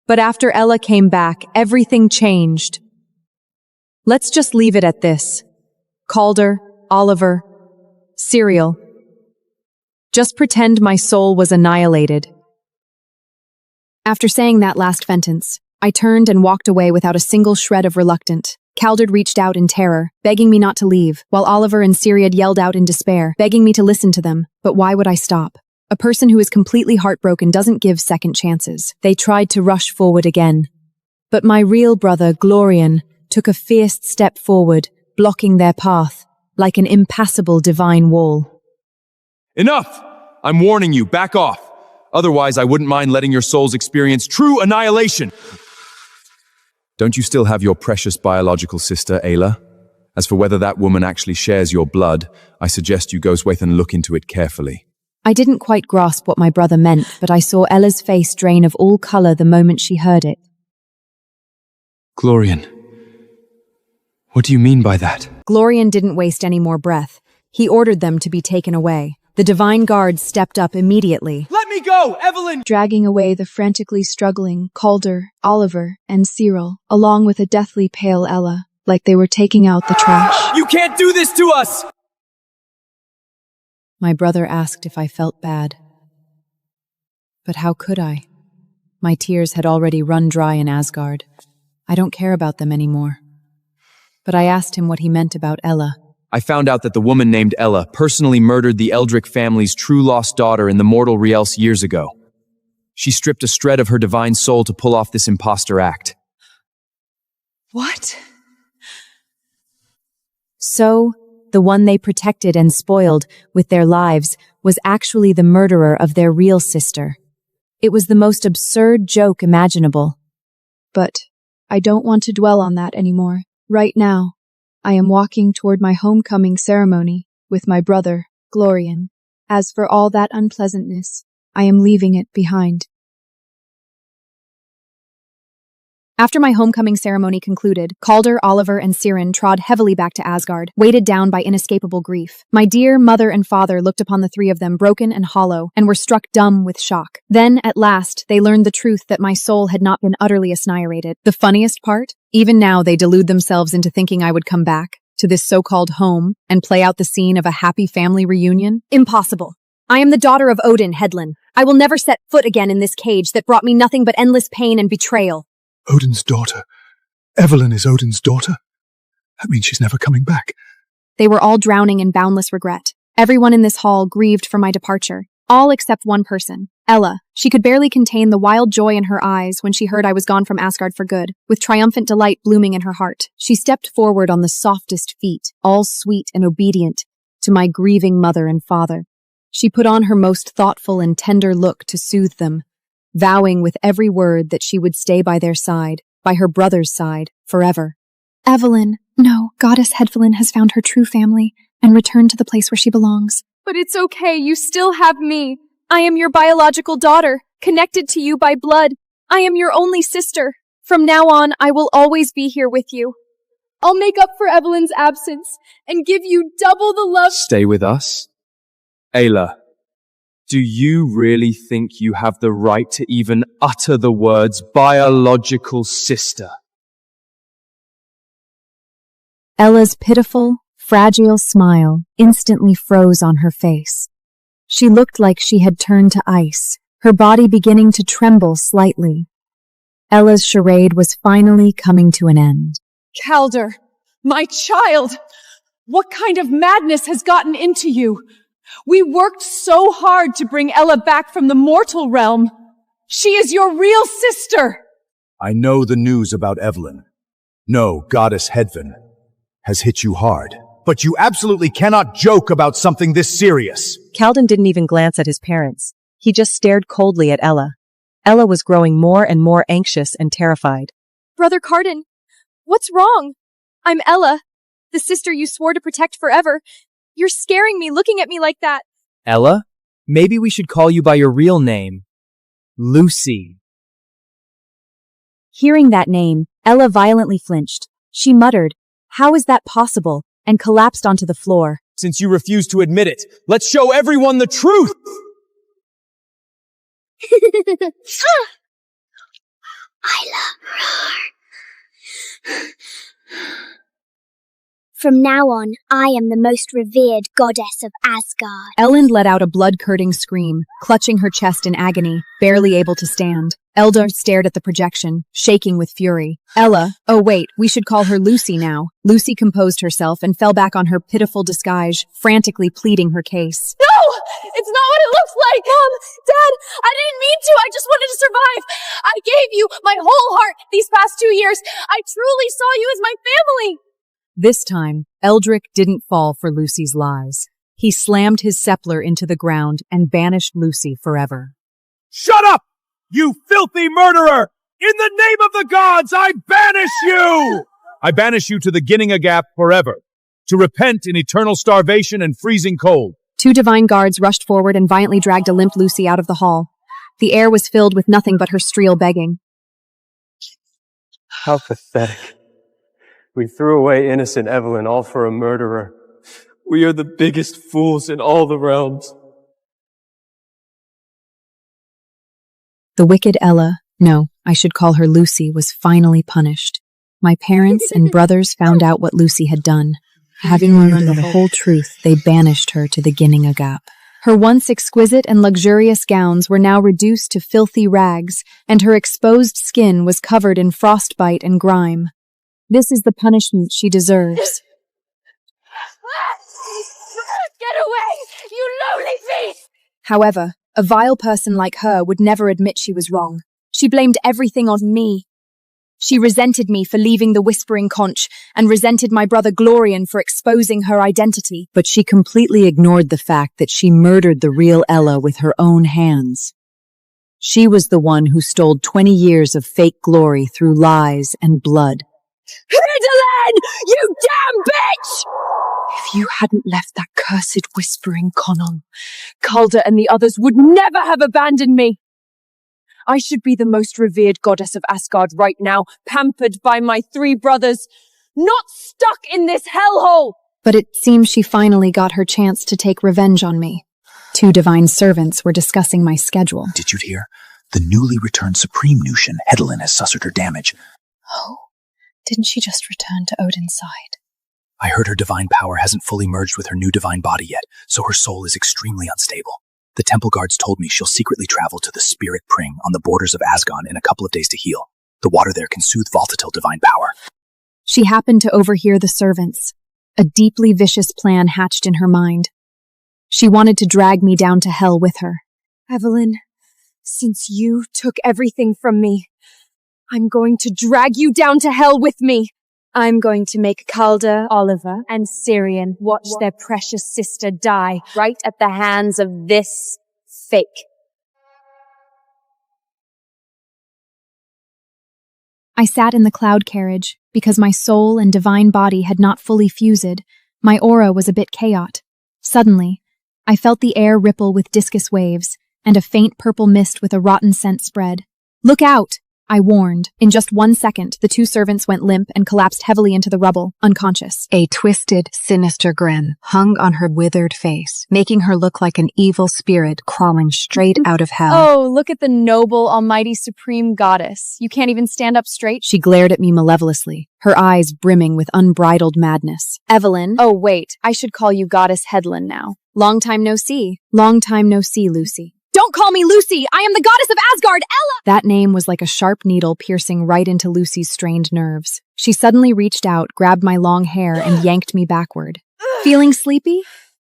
But after Ella came back, everything changed. Let's just leave it at this. Calder, Oliver, Cyril. Just pretend my soul was annihilated. After saying that last sentence, I turned and walked away without a single shred of reluctance. Calder reached out in terror, begging me not to leave, while Oliver and Syriad yelled out in despair, begging me to listen to them. But why would I stop? A person who is completely heartbroken doesn't give second chances. They tried to rush forward again, But my real brother, Glorian, took a fierce step forward, blocking their path, like an impassable divine wall. Enough! I'm warning you, back off. Otherwise, I wouldn't mind letting your souls experience true annihilation. Don't you still have your precious biological sister, Ayla? As for whether that woman actually shares your blood, I suggest you go with and look into it carefully. I didn't quite grasp what my brother meant, but I saw Ella's face drain of all color the moment she heard it. Glorian, what do you mean by that? Glorian didn't waste any more breath. He ordered them to be taken away. The divine guards stepped up immediately. Let me go, Evelyn! Dragging away the frantically struggling Calder, Oliver, and Cyril, along with a deathly pale Ella, like they were taking out the trash. You can't do this to us! My brother asked if I felt bad. But how could I? My tears had already run dry in Asgard. I don't care about them anymore. But I asked him what he meant about Ella. I found out that the woman named Ella personally murdered the Eldrick family's true lost daughter in the mortal realms years ago. She stripped a shred of her divine soul to pull off this imposter act. What? So, the one they protected and spoiled with their lives was actually the murderer of their real sister. It was the most absurd joke imaginable. But I don't want to dwell on that anymore. Right now, I am walking toward my homecoming ceremony with my brother, Glorian. As for all that unpleasantness, I am leaving it behind. After my homecoming ceremony concluded, Calder, Oliver, and Siren trod heavily back to Asgard, weighted down by inescapable grief. My dear mother and father looked upon the three of them broken and hollow, and were struck dumb with shock. Then, at last, they learned the truth that my soul had not been utterly annihilated. The funniest part? Even now they delude themselves into thinking I would come back to this so-called home and play out the scene of a happy family reunion? Impossible. I am the daughter of Odin, Hedlund. I will never set foot again in this cage that brought me nothing but endless pain and betrayal. Odin's daughter. Evelyn is Odin's daughter? That means she's never coming back. They were all drowning in boundless regret. Everyone in this hall grieved for my departure. All except one person, Ella. She could barely contain the wild joy in her eyes when she heard I was gone from Asgard for good, with triumphant delight blooming in her heart. She stepped forward on the softest feet, all sweet and obedient, to my grieving mother and father. She put on her most thoughtful and tender look to soothe them, vowing with every word that she would stay by their side, by her brother's side, forever. Evelyn, no, Goddess Hedvelyn has found her true family and returned to the place where she belongs. But it's okay, you still have me. I am your biological daughter, connected to you by blood. I am your only sister. From now on, I will always be here with you. I'll make up for Evelyn's absence and give you double the love. Stay with us? Ayla, do you really think you have the right to even utter the words biological sister? Ella's pitiful, fragile smile instantly froze on her face. She looked like she had turned to ice, her body beginning to tremble slightly. Ella's charade was finally coming to an end. Calder, my child! What kind of madness has gotten into you? We worked so hard to bring Ella back from the mortal realm. She is your real sister! I know the news about Evelyn. No, Goddess Hedvin has hit you hard. But you absolutely cannot joke about something this serious. Calden didn't even glance at his parents. He just stared coldly at Ella. Ella was growing more and more anxious and terrified. Brother Carden, what's wrong? I'm Ella, the sister you swore to protect forever. You're scaring me looking at me like that. Ella? Maybe we should call you by your real name. Lucy. Hearing that name, Ella violently flinched. She muttered, "How is that possible?" and collapsed onto the floor. Since you refuse to admit it, let's show everyone the truth! From now on, I am the most revered goddess of Asgard. Ellen let out a blood-curdling scream, clutching her chest in agony, barely able to stand. Eldar stared at the projection, shaking with fury. Ella, oh wait, we should call her Lucy now. Lucy composed herself and fell back on her pitiful disguise, frantically pleading her case. No! It's not what it looks like! Mom! Dad! I didn't mean to! I just wanted to survive! I gave you my whole heart these past 2 years! I truly saw you as my family! This time, Eldrick didn't fall for Lucy's lies. He slammed his scepter into the ground and banished Lucy forever. Shut up! You filthy murderer! In the name of the gods, I banish you! I banish you to the Ginninga Gap forever, to repent in eternal starvation and freezing cold. 2 divine guards rushed forward and violently dragged a limp Lucy out of the hall. The air was filled with nothing but her shrill begging. How pathetic. We threw away innocent Evelyn all for a murderer. We are the biggest fools in all the realms. The wicked Ella, no, I should call her Lucy, was finally punished. My parents and brothers found out what Lucy had done. Having learned the whole truth, they banished her to the Ginninga Gap. Her once exquisite and luxurious gowns were now reduced to filthy rags, and her exposed skin was covered in frostbite and grime. This is the punishment she deserves. Get away, you lowly thief! However, a vile person like her would never admit she was wrong. She blamed everything on me. She resented me for leaving the Whispering Conch and resented my brother Glorian for exposing her identity. But she completely ignored the fact that she murdered the real Ella with her own hands. She was the one who stole 20 years of fake glory through lies and blood. Evelyn, you damn bitch! If you hadn't left that cursed Whispering Conch, Calder and the others would never have abandoned me. I should be the most revered goddess of Asgard right now, pampered by my 3 brothers, not stuck in this hellhole! But it seems she finally got her chance to take revenge on me. 2 divine servants were discussing my schedule. Did you hear? The newly returned Supreme Nushin, Evelyn, has sustered her damage. Oh, didn't she just return to Odin's side? I heard her divine power hasn't fully merged with her new divine body yet, so her soul is extremely unstable. The temple guards told me she'll secretly travel to the Spirit Pring on the borders of Asgard in a couple of days to heal. The water there can soothe volatile divine power. She happened to overhear the servants. A deeply vicious plan hatched in her mind. She wanted to drag me down to hell with her. Evelyn, since you took everything from me, I'm going to drag you down to hell with me. I'm going to make Calder, Oliver, and Syrian watch their precious sister die right at the hands of this fake. I sat in the cloud carriage because my soul and divine body had not fully fused. My aura was a bit chaotic. Suddenly, I felt the air ripple with discus waves, and a faint purple mist with a rotten scent spread. "Look out!" I warned. In just 1 second, the 2 servants went limp and collapsed heavily into the rubble, unconscious. A twisted, sinister grin hung on her withered face, making her look like an evil spirit crawling straight out of hell. Oh, look at the noble, almighty, supreme goddess. You can't even stand up straight? She glared at me malevolently, her eyes brimming with unbridled madness. Evelyn. Oh, wait. I should call you Goddess Headland now. Long time no see. Long time no see, Lucy. Don't call me Lucy! I am the goddess of Asgard, Ella! That name was like a sharp needle piercing right into Lucy's strained nerves. She suddenly reached out, grabbed my long hair, and yanked me backward. Feeling sleepy?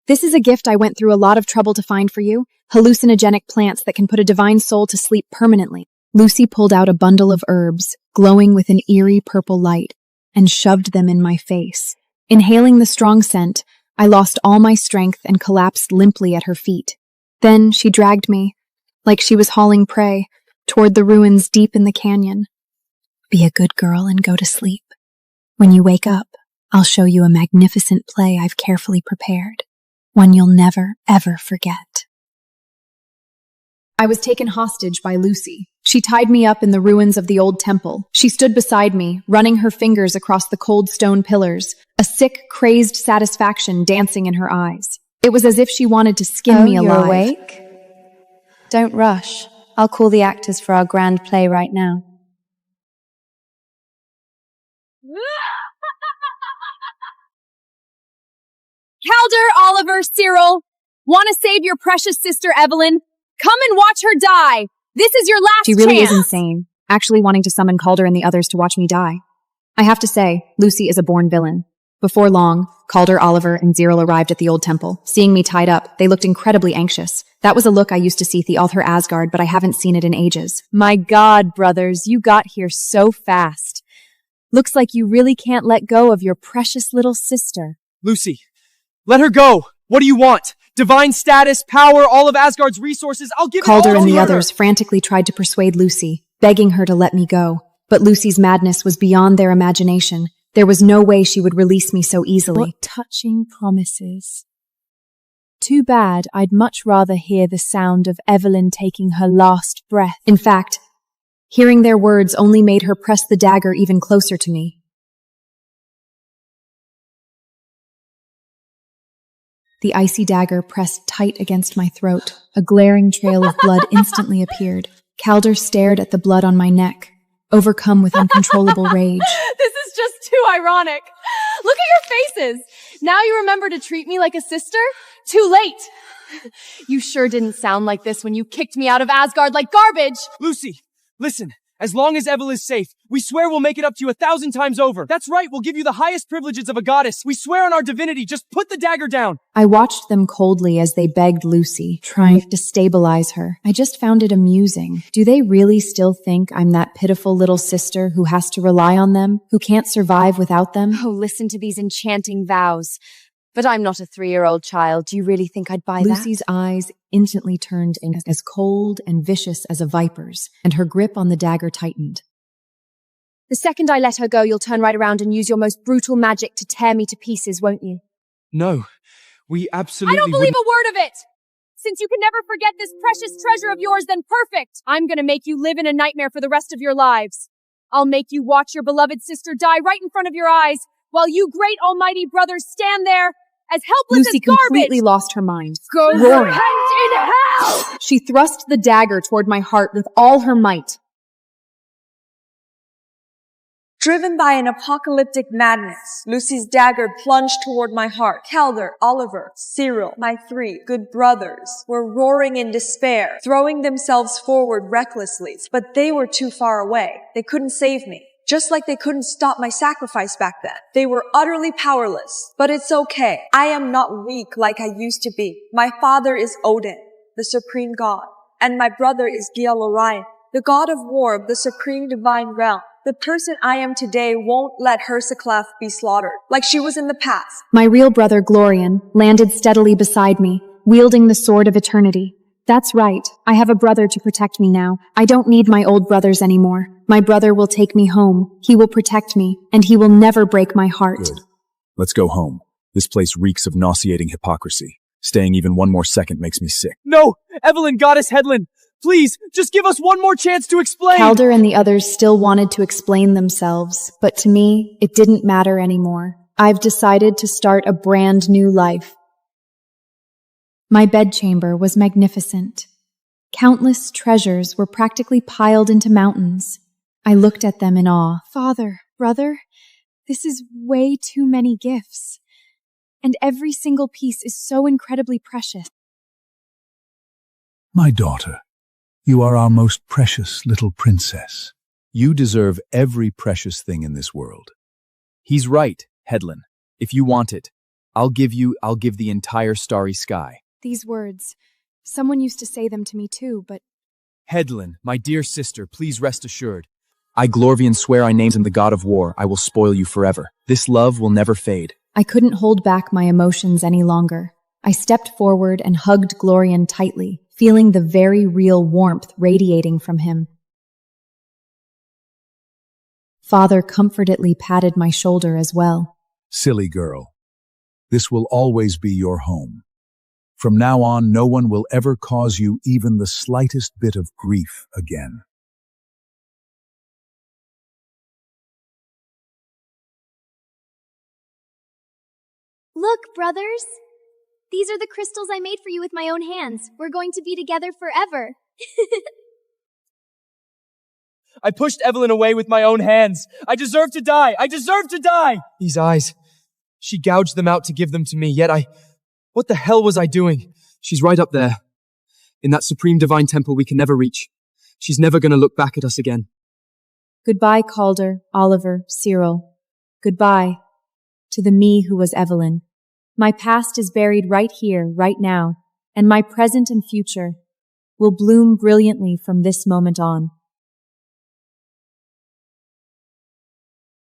This is a gift I went through a lot of trouble to find for you. Hallucinogenic plants that can put a divine soul to sleep permanently. Lucy pulled out a bundle of herbs, glowing with an eerie purple light, and shoved them in my face. Inhaling the strong scent, I lost all my strength and collapsed limply at her feet. Then she dragged me, like she was hauling prey, toward the ruins deep in the canyon. Be a good girl and go to sleep. When you wake up, I'll show you a magnificent play I've carefully prepared, one you'll never, ever forget. I was taken hostage by Lucy. She tied me up in the ruins of the old temple. She stood beside me, running her fingers across the cold stone pillars, a sick, crazed satisfaction dancing in her eyes. It was as if she wanted to skin me alive. You're awake? Don't rush. I'll call the actors for our grand play right now. Calder, Oliver, Cyril, want to save your precious sister Evelyn? Come and watch her die! This is your last chance! She really is insane, actually wanting to summon Calder and the others to watch me die. I have to say, Lucy is a born villain. Before long, Calder, Oliver, and Cyril arrived at the old temple. Seeing me tied up, they looked incredibly anxious. That was a look I used to see throughout Asgard, but I haven't seen it in ages. My God, brothers, you got here so fast. Looks like you really can't let go of your precious little sister. Lucy, let her go! What do you want? Divine status, power, all of Asgard's resources, I'll give it all Calder and to the her. others frantically tried to persuade Lucy, begging her to let me go. But Lucy's madness was beyond their imagination. There was no way she would release me so easily. What touching promises. Too bad, I'd much rather hear the sound of Evelyn taking her last breath. In fact, hearing their words only made her press the dagger even closer to me. The icy dagger pressed tight against my throat. A glaring trail of blood instantly appeared. Calder stared at the blood on my neck, overcome with uncontrollable rage. This is just too ironic. Look at your faces. Now you remember to treat me like a sister? Too late. You sure didn't sound like this when you kicked me out of Asgard like garbage. Lucy, listen. As long as Evelyn is safe, we swear we'll make it up to you 1,000 times over. That's right, we'll give you the highest privileges of a goddess. We swear on our divinity, just put the dagger down. I watched them coldly as they begged Lucy, trying to stabilize her. I just found it amusing. Do they really still think I'm that pitiful little sister who has to rely on them, who can't survive without them? Oh, listen to these enchanting vows. But I'm not a 3-year-old child. Do you really think I'd buy Lucy's eyes instantly turned as cold and vicious as a viper's, and her grip on the dagger tightened. The second I let her go, you'll turn right around and use your most brutal magic to tear me to pieces, won't you? No, we absolutely I don't believe wouldn't. a word of it! Since you can never forget this precious treasure of yours, then perfect! I'm gonna make you live in a nightmare for the rest of your lives. I'll make you watch your beloved sister die right in front of your eyes, while you great almighty brothers stand there as helpless Lucy as garbage! completely lost her mind. Go roaring. repent in hell! She thrust the dagger toward my heart with all her might. Driven by an apocalyptic madness, Lucy's dagger plunged toward my heart. Calder, Oliver, Cyril, my 3 good brothers, were roaring in despair, throwing themselves forward recklessly, but they were too far away. They couldn't save me. Just like they couldn't stop my sacrifice back then. They were utterly powerless. But it's okay. I am not weak like I used to be. My father is Odin, the supreme god, and my brother is Orion, the god of war of the supreme divine realm. The person I am today won't let Herseclef be slaughtered, like she was in the past. My real brother, Glorian, landed steadily beside me, wielding the sword of eternity. That's right. I have a brother to protect me now. I don't need my old brothers anymore. My brother will take me home. He will protect me, and he will never break my heart. Good. Let's go home. This place reeks of nauseating hypocrisy. Staying even one more second makes me sick. No! Evelyn, Goddess Headland! Please, just give us one more chance to explain! Calder and the others still wanted to explain themselves, but to me, it didn't matter anymore. I've decided to start a brand new life. My bedchamber was magnificent. Countless treasures were practically piled into mountains. I looked at them in awe. Father, brother, this is way too many gifts. And every single piece is so incredibly precious. My daughter, you are our most precious little princess. You deserve every precious thing in this world. He's right, Headland. If you want it, I'll give the entire starry sky. These words, someone used to say them to me too, but... Headland, my dear sister, please rest assured. I, Glorvian, swear I named him the god of war. I will spoil you forever. This love will never fade. I couldn't hold back my emotions any longer. I stepped forward and hugged Glorian tightly, feeling the very real warmth radiating from him. Father comfortedly patted my shoulder as well. Silly girl. This will always be your home. From now on, no one will ever cause you even the slightest bit of grief again. Look, brothers! These are the crystals I made for you with my own hands. We're going to be together forever. I pushed Evelyn away with my own hands. I deserve to die! I deserve to die! These eyes. She gouged them out to give them to me, yet what the hell was I doing? She's right up there. In that supreme divine temple we can never reach. She's never gonna look back at us again. Goodbye, Calder, Oliver, Cyril. Goodbye to the me who was Evelyn. My past is buried right here, right now, and my present and future will bloom brilliantly from this moment on.